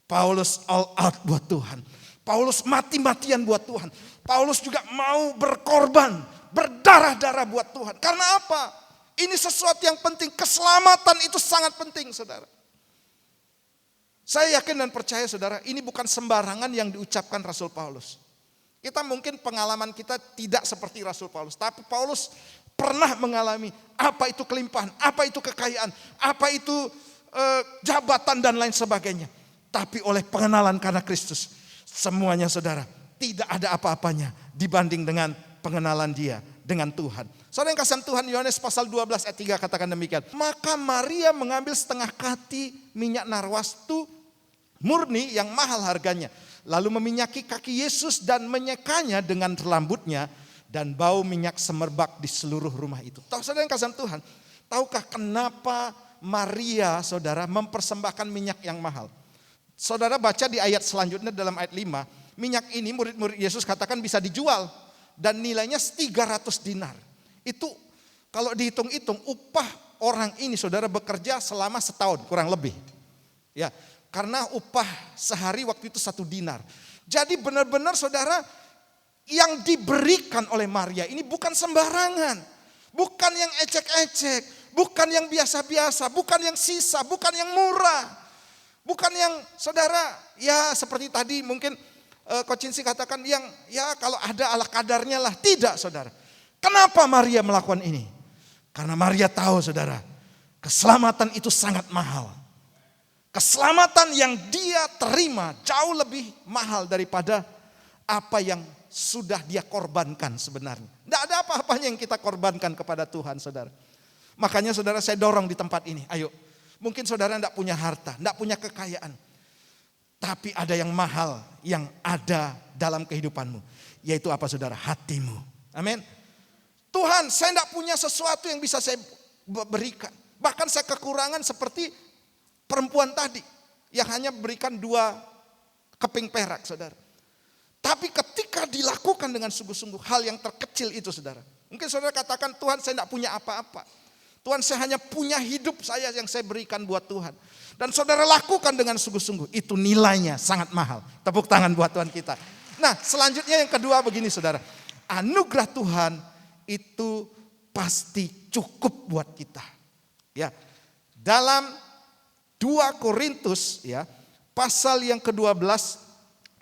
Paulus all out buat Tuhan. Paulus mati-matian buat Tuhan. Paulus juga mau berkorban, berdarah-darah buat Tuhan. Karena apa? Ini sesuatu yang penting. Keselamatan itu sangat penting saudara. Saya yakin dan percaya saudara, ini bukan sembarangan yang diucapkan Rasul Paulus. Kita mungkin pengalaman kita tidak seperti Rasul Paulus. Tapi Paulus pernah mengalami apa itu kelimpahan, apa itu kekayaan, apa itu jabatan dan lain sebagainya. Tapi oleh pengenalan karena Kristus, semuanya saudara, tidak ada apa-apanya dibanding dengan pengenalan dia dengan Tuhan. Saudara yang kasih Tuhan, Yohanes pasal 12 ayat 3 katakan demikian. Maka Maria mengambil setengah kati minyak narwastu murni yang mahal harganya. Lalu meminyaki kaki Yesus dan menyekanya dengan rambutnya. Dan bau minyak semerbak di seluruh rumah itu. Tahu saudara yang kasih Tuhan, tahukah kenapa Maria saudara mempersembahkan minyak yang mahal? Saudara baca di ayat selanjutnya dalam ayat 5. Minyak ini murid-murid Yesus katakan bisa dijual. Dan nilainya 300 dinar. Itu kalau dihitung-hitung upah orang ini saudara bekerja selama setahun kurang lebih. Ya, karena upah sehari waktu itu 1 dinar. Jadi benar-benar saudara yang diberikan oleh Maria ini bukan sembarangan. Bukan yang ecek-ecek. Bukan yang biasa-biasa. Bukan yang sisa. Bukan yang murah. Bukan yang saudara ya seperti tadi mungkin Coach Cincy katakan yang ya kalau ada ala kadarnya lah. Tidak saudara. Kenapa Maria melakukan ini? Karena Maria tahu saudara, keselamatan itu sangat mahal. Keselamatan yang dia terima jauh lebih mahal daripada apa yang sudah dia korbankan sebenarnya. Tidak ada apa-apanya yang kita korbankan kepada Tuhan saudara. Makanya saudara saya dorong di tempat ini, ayo. Mungkin saudara tidak punya harta, tidak punya kekayaan. Tapi ada yang mahal yang ada dalam kehidupanmu. Yaitu apa saudara? Hatimu. Amin. Tuhan, saya tidak punya sesuatu yang bisa saya berikan. Bahkan saya kekurangan seperti perempuan tadi. Yang hanya berikan 2 keping perak saudara. Tapi ketika dilakukan dengan sungguh-sungguh hal yang terkecil itu saudara. Mungkin saudara katakan Tuhan saya tidak punya apa-apa. Tuhan saya hanya punya hidup saya yang saya berikan buat Tuhan. Dan saudara lakukan dengan sungguh-sungguh. Itu nilainya sangat mahal. Tepuk tangan buat Tuhan kita. Nah selanjutnya yang kedua begini saudara. Anugerah Tuhan itu pasti cukup buat kita. Ya. Dalam 2 Korintus ya, pasal yang ke-12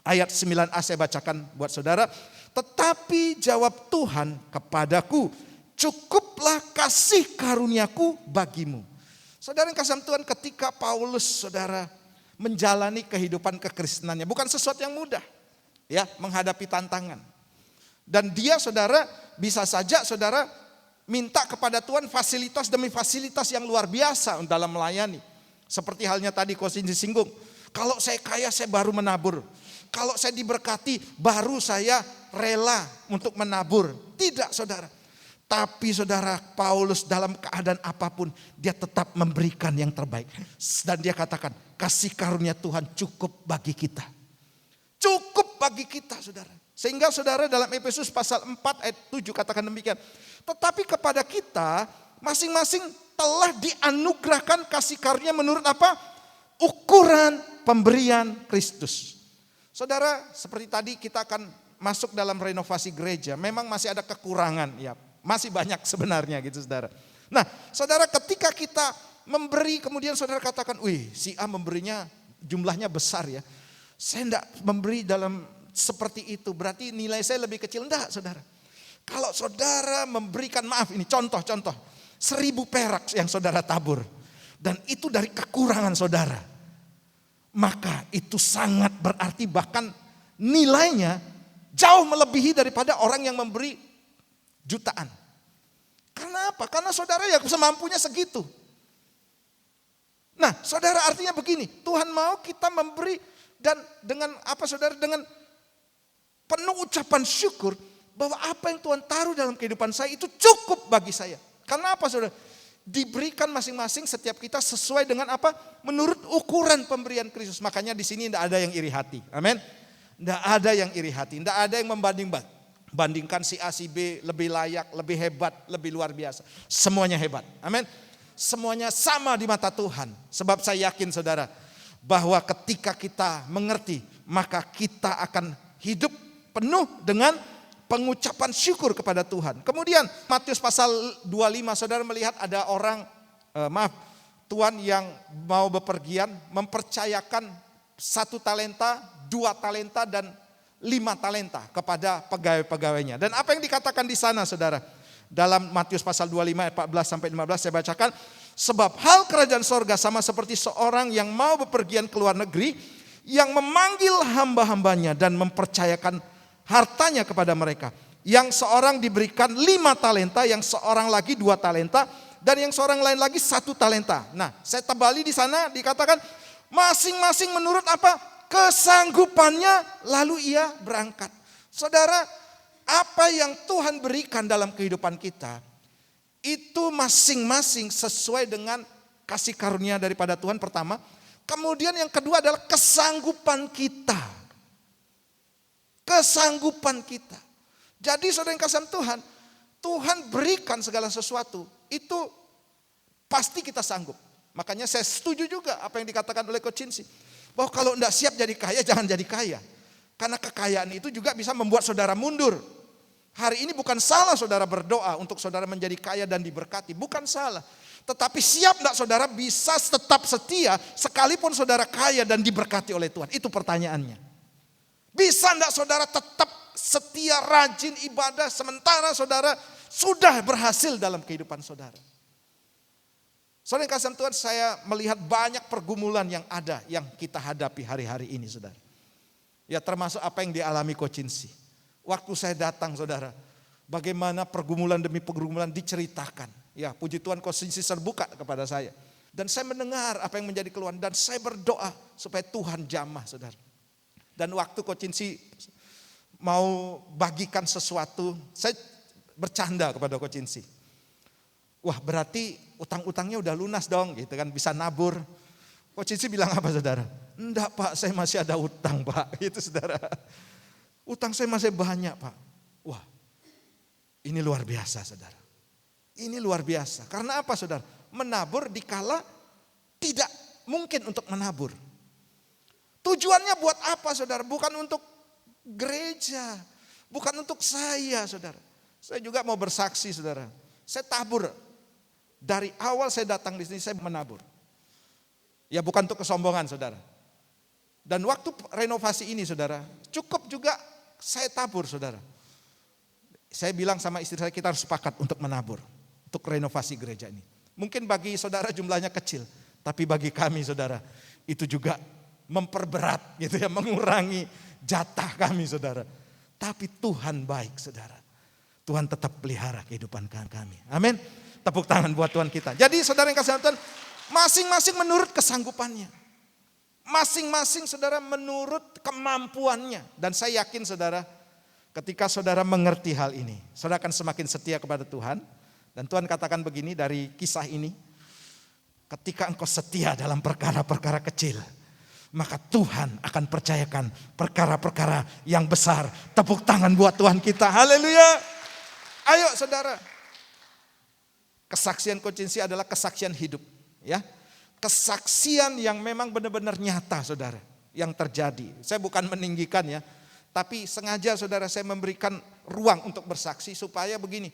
ayat 9a saya bacakan buat saudara. Tetapi jawab Tuhan kepadaku, cukuplah kasih karuniaku bagimu. Saudara yang kasih Tuhan, ketika Paulus saudara menjalani kehidupan kekristenannya, bukan sesuatu yang mudah ya, menghadapi tantangan. Dan dia saudara bisa saja saudara minta kepada Tuhan fasilitas demi fasilitas yang luar biasa dalam melayani. Seperti halnya tadi Coach Cindy singgung, kalau saya kaya saya baru menabur. Kalau saya diberkati baru saya rela untuk menabur. Tidak saudara. Tapi saudara, Paulus dalam keadaan apapun dia tetap memberikan yang terbaik. Dan dia katakan, kasih karunia Tuhan cukup bagi kita. Cukup bagi kita saudara. Sehingga saudara dalam Efesus pasal 4 ayat 7 katakan demikian. Tetapi kepada kita masing-masing telah dianugerahkan kasih karunia menurut apa? Ukuran pemberian Kristus. Saudara, seperti tadi kita akan masuk dalam renovasi gereja. Memang masih ada kekurangan ya. Masih banyak sebenarnya gitu saudara. Nah saudara, ketika kita memberi kemudian saudara katakan, wih si A memberinya jumlahnya besar ya. Saya enggak memberi dalam seperti itu, berarti nilai saya lebih kecil. Enggak saudara. Kalau saudara memberikan, maaf ini contoh-contoh, 1.000 perak yang saudara tabur. Dan itu dari kekurangan saudara. Maka itu sangat berarti, bahkan nilainya jauh melebihi daripada orang yang memberi jutaan. Karena apa? Karena saudara ya semampunya segitu. Nah saudara, artinya begini, Tuhan mau kita memberi dan dengan apa saudara, dengan penuh ucapan syukur bahwa apa yang Tuhan taruh dalam kehidupan saya itu cukup bagi saya. Karena apa saudara? Diberikan masing-masing setiap kita sesuai dengan apa? Menurut ukuran pemberian Kristus. Makanya di sini tidak ada yang iri hati. Amin. Tidak ada yang iri hati. Tidak ada yang bandingkan si A, si B lebih layak, lebih hebat, lebih luar biasa. Semuanya hebat. Amin. Semuanya sama di mata Tuhan. Sebab saya yakin saudara, bahwa ketika kita mengerti, maka kita akan hidup penuh dengan pengucapan syukur kepada Tuhan. Kemudian Matius pasal 25 saudara melihat ada orang, tuan yang mau bepergian mempercayakan 1 talenta, 2 talenta dan 5 talenta kepada pegawai-pegawainya. Dan apa yang dikatakan di sana saudara? Dalam Matius pasal 25 ayat 14 sampai 15 saya bacakan. Sebab hal kerajaan sorga sama seperti seorang yang mau bepergian ke luar negeri, yang memanggil hamba-hambanya dan mempercayakan hartanya kepada mereka. Yang seorang diberikan 5 talenta, yang seorang lagi 2 talenta, dan yang seorang lain lagi 1 talenta. Nah saya tebali di sana dikatakan masing-masing menurut apa? Kesanggupannya, lalu ia berangkat. Saudara, apa yang Tuhan berikan dalam kehidupan kita, itu masing-masing sesuai dengan kasih karunia daripada Tuhan pertama. Kemudian yang kedua adalah kesanggupan kita. Kesanggupan kita. Jadi saudara yang kasih Tuhan, Tuhan berikan segala sesuatu, itu pasti kita sanggup. Makanya saya setuju juga apa yang dikatakan oleh Coach Cindy, bahwa kalau tidak siap jadi kaya, jangan jadi kaya. Karena kekayaan itu juga bisa membuat saudara mundur. Hari ini bukan salah saudara berdoa untuk saudara menjadi kaya dan diberkati. Bukan salah. Tetapi siap tidak saudara bisa tetap setia sekalipun saudara kaya dan diberkati oleh Tuhan? Itu pertanyaannya. Bisa tidak saudara tetap setia, rajin ibadah sementara saudara sudah berhasil dalam kehidupan saudara? Saudara yang kasih Tuhan, saya melihat banyak pergumulan yang ada, yang kita hadapi hari-hari ini saudara. Ya termasuk apa yang dialami Coach Cindy. Waktu saya datang saudara, bagaimana pergumulan demi pergumulan diceritakan. Ya puji Tuhan Coach Cindy terbuka kepada saya. Dan saya mendengar apa yang menjadi keluhan dan saya berdoa supaya Tuhan jamah saudara. Dan waktu Coach Cindy mau bagikan sesuatu, saya bercanda kepada Coach Cindy. Wah berarti utang-utangnya udah lunas dong gitu kan, bisa nabur. Coach Cindy bilang apa saudara? Enggak Pak, saya masih ada utang Pak, gitu saudara. Utang saya masih banyak Pak. Wah ini luar biasa saudara. Ini luar biasa. Karena apa saudara? Menabur dikala tidak mungkin untuk menabur. Tujuannya buat apa saudara? Bukan untuk gereja. Bukan untuk saya saudara. Saya juga mau bersaksi saudara. Saya tabur. Dari awal saya datang di sini saya menabur. Ya bukan untuk kesombongan saudara. Dan waktu renovasi ini saudara, cukup juga saya tabur saudara. Saya bilang sama istri saya, kita harus sepakat untuk menabur. Untuk renovasi gereja ini. Mungkin bagi saudara jumlahnya kecil, tapi bagi kami saudara itu juga memperberat gitu ya, mengurangi jatah kami saudara. Tapi Tuhan baik saudara. Tuhan tetap pelihara kehidupan kami. Amin. Tepuk tangan buat Tuhan kita. Jadi saudara yang kasih Tuhan, masing-masing menurut kesanggupannya. Masing-masing saudara menurut kemampuannya. Dan saya yakin saudara, ketika saudara mengerti hal ini, saudara akan semakin setia kepada Tuhan. Dan Tuhan katakan begini dari kisah ini, ketika engkau setia dalam perkara-perkara kecil, maka Tuhan akan percayakan perkara-perkara yang besar. Tepuk tangan buat Tuhan kita, haleluya. Ayo saudara, kesaksian Kocinsi adalah kesaksian hidup, ya. Kesaksian yang memang benar-benar nyata saudara, yang terjadi. Saya bukan meninggikan ya, tapi sengaja saudara saya memberikan ruang untuk bersaksi supaya begini.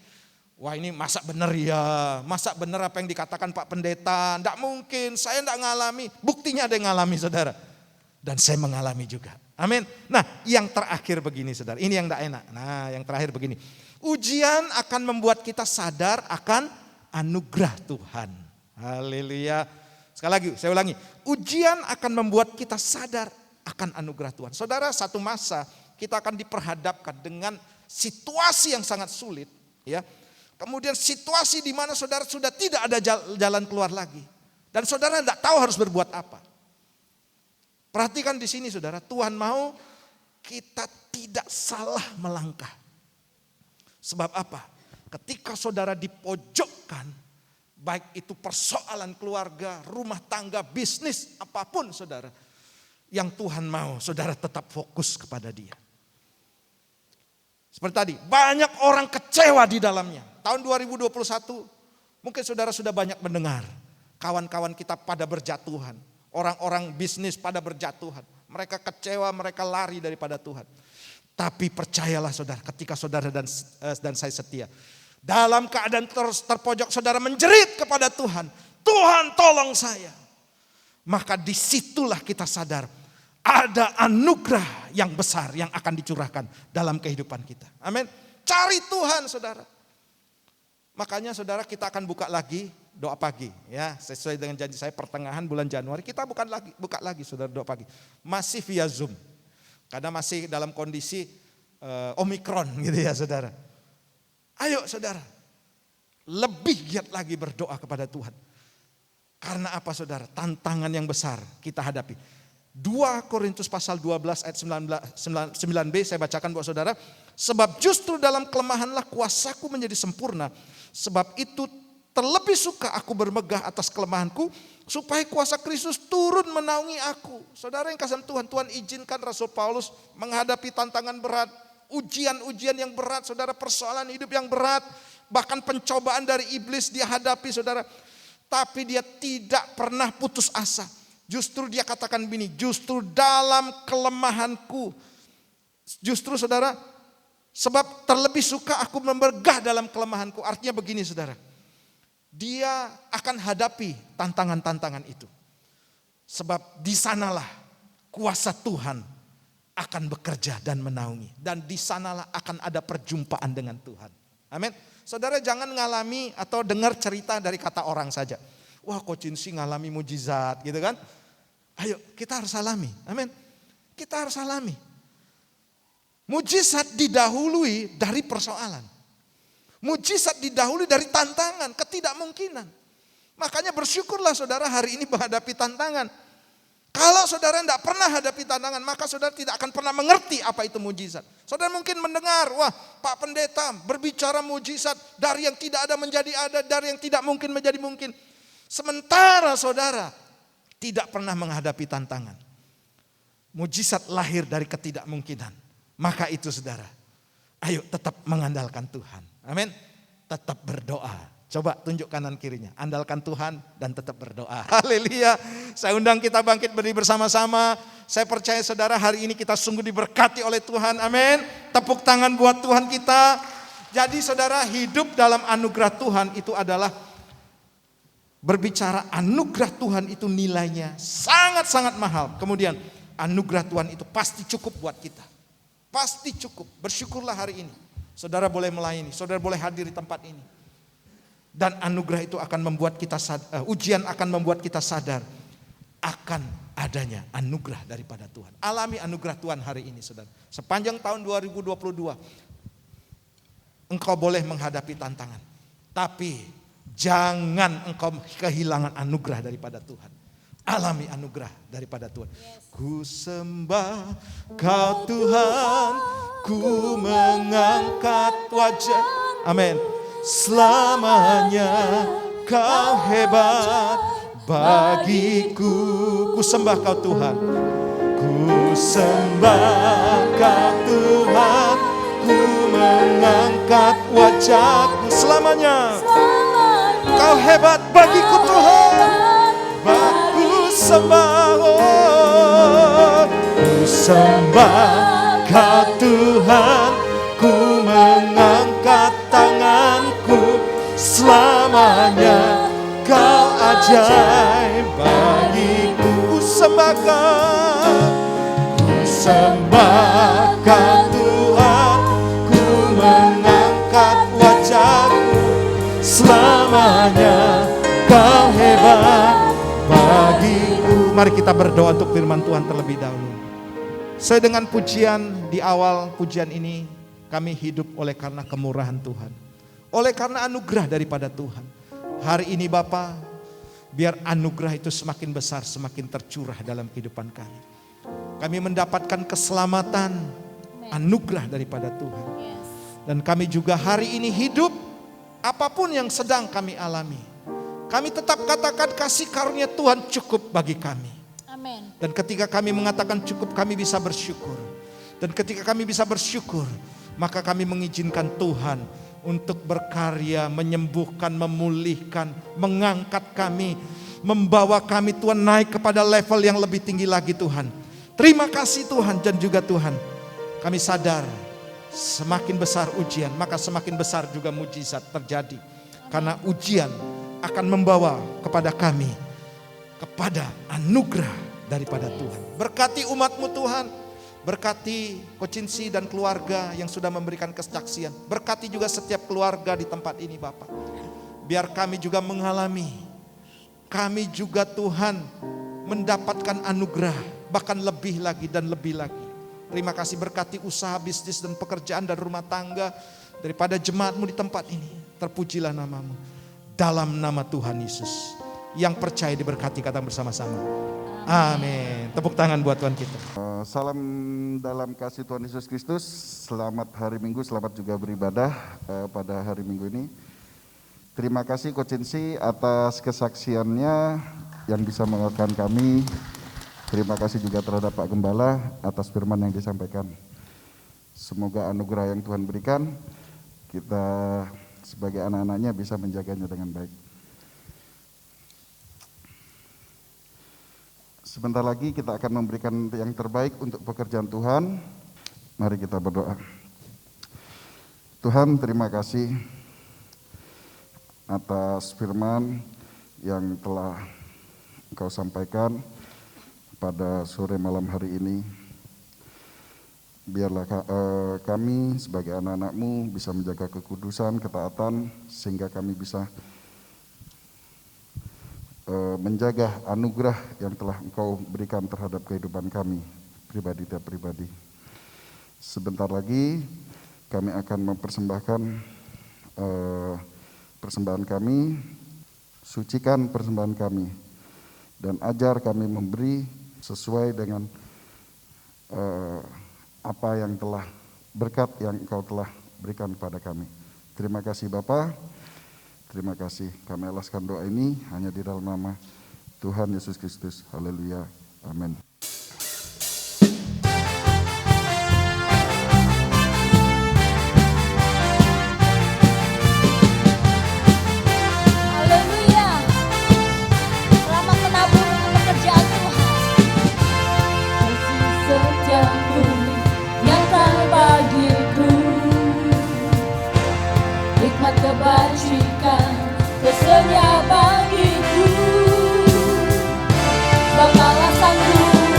Wah ini masa benar ya, masa benar apa yang dikatakan Pak Pendeta, enggak mungkin, saya enggak ngalami. Buktinya ada yang ngalami saudara. Dan saya mengalami juga, amin. Nah yang terakhir begini saudara, ini yang enggak enak. Nah yang terakhir begini, ujian akan membuat kita sadar akan anugerah Tuhan. Haleluya. Sekali lagi saya ulangi, ujian akan membuat kita sadar akan anugerah Tuhan. Saudara, satu masa kita akan diperhadapkan dengan situasi yang sangat sulit, ya. Kemudian situasi di mana saudara sudah tidak ada jalan keluar lagi. Dan saudara tidak tahu harus berbuat apa. Perhatikan di sini saudara, Tuhan mau kita tidak salah melangkah. Sebab apa? Ketika saudara dipojokkan, baik itu persoalan keluarga, rumah tangga, bisnis, apapun saudara. Yang Tuhan mau saudara tetap fokus kepada Dia. Seperti tadi, banyak orang kecewa di dalamnya. Tahun 2021 mungkin saudara sudah banyak mendengar. Kawan-kawan kita pada berjatuhan. Orang-orang bisnis pada berjatuhan. Mereka kecewa, mereka lari daripada Tuhan. Tapi percayalah saudara, ketika saudara dan saya setia. Dalam keadaan terpojok saudara menjerit kepada Tuhan. Tuhan tolong saya. Maka disitulah kita sadar. Ada anugerah yang besar yang akan dicurahkan dalam kehidupan kita. Amin. Cari Tuhan saudara. Makanya saudara kita akan buka lagi doa pagi. Ya, sesuai dengan janji saya pertengahan bulan Januari kita buka lagi saudara doa pagi. Masih via Zoom. Karena masih dalam kondisi Omikron gitu ya saudara. Ayo saudara, lebih giat lagi berdoa kepada Tuhan. Karena apa saudara? Tantangan yang besar kita hadapi. 2 Korintus pasal 12 ayat 9b saya bacakan buat saudara. Sebab justru dalam kelemahanlah kuasaku menjadi sempurna. Sebab itu terlebih suka aku bermegah atas kelemahanku. Supaya kuasa Kristus turun menaungi aku. Saudara yang kasih Tuhan, Tuhan izinkan Rasul Paulus menghadapi tantangan berat. Ujian-ujian yang berat saudara, persoalan hidup yang berat. Bahkan pencobaan dari iblis dia hadapi saudara. Tapi dia tidak pernah putus asa. Justru dia katakan begini, justru dalam kelemahanku. Justru saudara, sebab terlebih suka aku bermegah dalam kelemahanku. Artinya begini saudara, dia akan hadapi tantangan-tantangan itu. Sebab di sanalah kuasa Tuhan akan bekerja dan menaungi. Dan di sanalah akan ada perjumpaan dengan Tuhan. Amin. Saudara jangan ngalami atau dengar cerita dari kata orang saja. Wah Kocinsi ngalami mujizat gitu kan. Ayo kita harus alami. Amin. Kita harus alami. Mujizat didahului dari persoalan. Mujizat didahului dari tantangan, ketidakmungkinan. Makanya bersyukurlah saudara hari ini menghadapi tantangan. Kalau saudara tidak pernah hadapi tantangan, maka saudara tidak akan pernah mengerti apa itu mujizat. Saudara mungkin mendengar, wah Pak Pendeta berbicara mujizat dari yang tidak ada menjadi ada, dari yang tidak mungkin menjadi mungkin. Sementara saudara tidak pernah menghadapi tantangan. Mujizat lahir dari ketidakmungkinan. Maka itu saudara, ayo tetap mengandalkan Tuhan. Amin. Tetap berdoa. Coba tunjuk kanan kirinya. Andalkan Tuhan dan tetap berdoa. Haleluya. Saya undang kita bangkit berdiri bersama-sama. Saya percaya saudara hari ini kita sungguh diberkati oleh Tuhan. Amin. Tepuk tangan buat Tuhan kita. Jadi saudara hidup dalam anugerah Tuhan itu adalah berbicara anugerah Tuhan itu nilainya sangat-sangat mahal. Kemudian anugerah Tuhan itu pasti cukup buat kita. Pasti cukup. Bersyukurlah hari ini. Saudara boleh melayani. Saudara boleh hadir di tempat ini. Dan anugerah itu akan membuat kita ujian akan membuat kita sadar akan adanya anugerah daripada Tuhan. Alami anugerah Tuhan hari ini, saudara. Sepanjang tahun 2022 engkau boleh menghadapi tantangan, tapi jangan engkau kehilangan anugerah daripada Tuhan. Alami anugerah daripada Tuhan. Ku sembah Kau Tuhan, ku mengangkat wajah. Amin. Selamanya Kau hebat bagiku. Ku sembah Kau Tuhan. Ku sembah Kau Tuhan, ku mengangkat wajahku selamanya. Kau hebat bagiku Tuhan. Ku sembah, oh, ku sembah Kau Tuhan, ku mengangkat tanganku selamanya. Kau ajaib bagiku. Ku sembah Kau, ku sembah Kau Tuhan, ku mengangkat wajahku selamanya. Kau hebat bagiku. Mari kita berdoa untuk firman Tuhan terlebih dahulu. Sesuai dengan pujian di awal pujian ini, kami hidup oleh karena kemurahan Tuhan, oleh karena anugerah daripada Tuhan. Hari ini Bapa, biar anugerah itu semakin besar, semakin tercurah dalam kehidupan kami. Kami mendapatkan keselamatan, anugerah daripada Tuhan. Dan kami juga hari ini hidup, apapun yang sedang kami alami, kami tetap katakan kasih karunia Tuhan cukup bagi kami. Amin. Dan ketika kami mengatakan cukup, kami bisa bersyukur. Dan ketika kami bisa bersyukur, maka kami mengizinkan Tuhan untuk berkarya, menyembuhkan, memulihkan, mengangkat kami, membawa kami Tuhan naik kepada level yang lebih tinggi lagi Tuhan. Terima kasih Tuhan. Dan juga Tuhan, kami sadar semakin besar ujian, maka semakin besar juga mujizat terjadi. Karena ujian akan membawa kepada kami kepada anugerah daripada Tuhan. Berkati umat-Mu Tuhan. Berkati Kocinsi dan keluarga yang sudah memberikan kesaksian. Berkati juga setiap keluarga di tempat ini Bapak. Biar kami juga mengalami, kami juga Tuhan mendapatkan anugerah, bahkan lebih lagi dan lebih lagi. Terima kasih, berkati usaha, bisnis dan pekerjaan dan rumah tangga daripada jemaat-Mu di tempat ini. Terpujilah nama-Mu. Dalam nama Tuhan Yesus. Yang percaya diberkati, kata bersama-sama. Amin. Tepuk tangan buat Tuhan kita. Salam dalam kasih Tuhan Yesus Kristus. Selamat hari Minggu, selamat juga beribadah pada hari Minggu ini. Terima kasih Kocinsi atas kesaksiannya yang bisa menguatkan kami. Terima kasih juga terhadap Pak Gembala atas firman yang disampaikan. Semoga anugerah yang Tuhan berikan, kita sebagai anak-anaknya bisa menjaganya dengan baik. Sebentar lagi kita akan memberikan yang terbaik untuk pekerjaan Tuhan. Mari kita berdoa. Tuhan, terima kasih atas firman yang telah Engkau sampaikan pada sore malam hari ini. Biarlah kami sebagai anak-anak-Mu bisa menjaga kekudusan, ketaatan, sehingga kami bisa menjaga anugerah yang telah Engkau berikan terhadap kehidupan kami, pribadi tiap pribadi. Sebentar lagi kami akan mempersembahkan persembahan kami, sucikan persembahan kami, dan ajar kami memberi sesuai dengan apa yang telah berkat yang Engkau telah berikan kepada kami. Terima kasih Bapa. Terima kasih, kami alaskan doa ini hanya di dalam nama Tuhan Yesus Kristus. Haleluya. Amin. Haleluya. Selamat menabur untuk pekerjaan Tuhan. Kasih setiamu nyata bagiku, hikmat kebajikan tersedia bagiku. Bakalah sanggup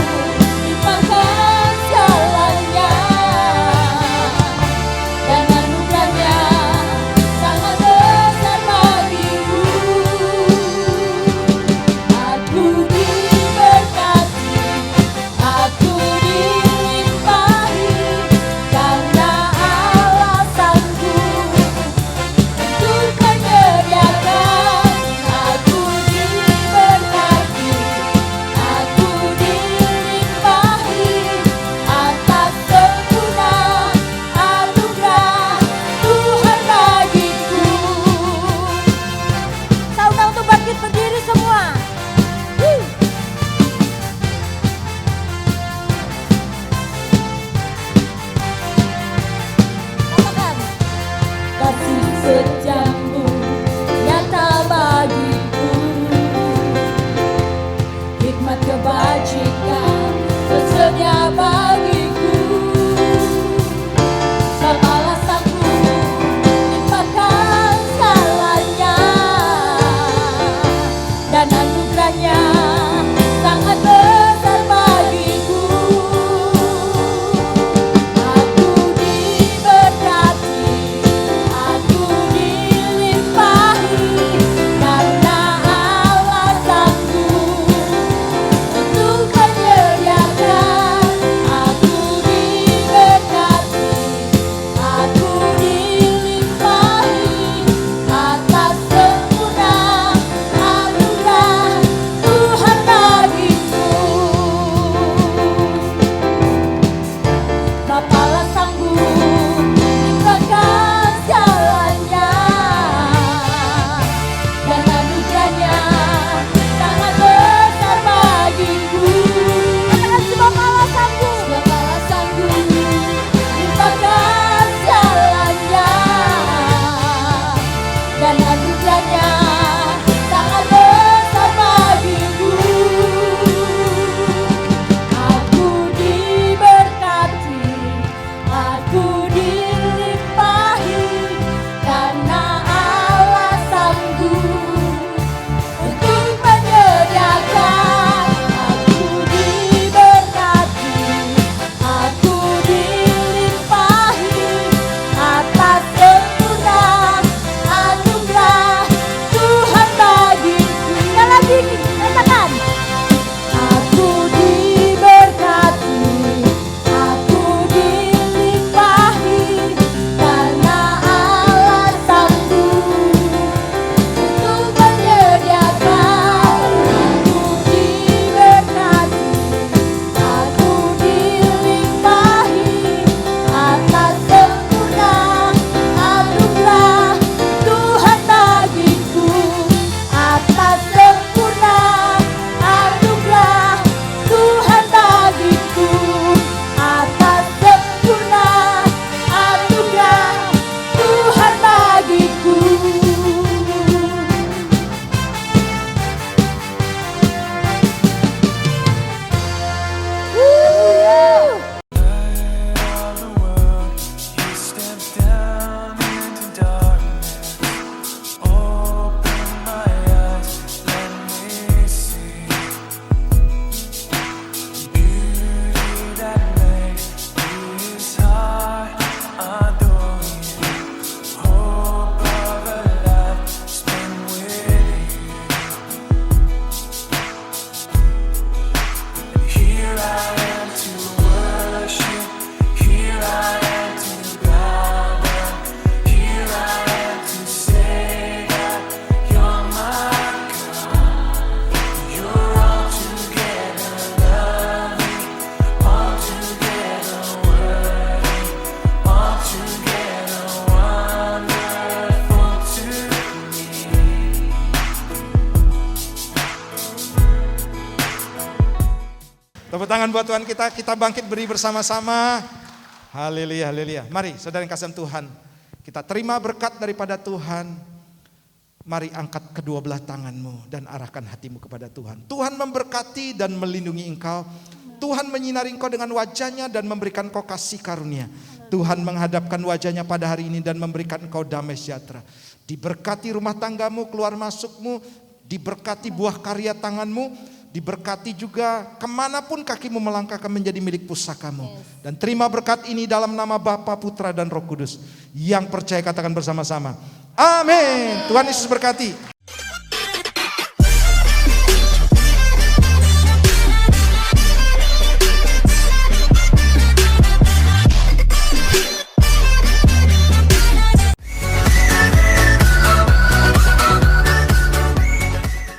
izinkan sedia bagiku. Segala sangku limpahkan salahnya, dan anugerahnya sangat besar bagiku. Aku diberkati, aku dilimpahi, karena Allah sanggup untuk menyediakan. Aku diberkati, aku dilimpahi, atas sempurna anugerah Tuhan bagiku. Bapalah sanggup limpahkan jalannya, dan anugerahnya sangat besar bagiku. Katakan si Bapalah sanggup. Bapalah sanggup limpahkan jalannya, dan anugerahnya sangat besar bagiku. Aku diberkati, aku dilimpahi, karena Allah sanggup untuk menyediakan. Aku diberkati, aku dilimpahi, atas sempurna anugerah Tuhan bagiku. Sekali lagi katakan. Aku diberkati, aku dilimpahi, karena Allah sanggup untuk menyediakan. Aku diberkati, aku dilimpahi, atas sempurna anugerah Tuhan bagiku. Atas sempurna anugerah Tuhan bagiku. Atas sempurna anugerah Tuhan bagiku. Tepuk tangan buat Tuhan kita bangkit beri bersama-sama. Haleluya, haleluya. Mari saudara yang kasih Tuhan, kita terima berkat daripada Tuhan. Mari angkat kedua belah tanganmu dan arahkan hatimu kepada Tuhan. Tuhan memberkati dan melindungi engkau. Tuhan menyinari engkau dengan wajahnya dan memberikan engkau kasih karunia. Tuhan menghadapkan wajahnya pada hari ini dan memberikan engkau damai sejahtera. Diberkati rumah tanggamu, keluar masukmu, diberkati buah karya tanganmu, diberkati juga kemanapun kakimu melangkah akan menjadi milik pusakamu. Dan terima berkat ini dalam nama Bapa, Putra, dan Roh Kudus. Yang percaya katakan bersama-sama. Amin. Tuhan Yesus berkati.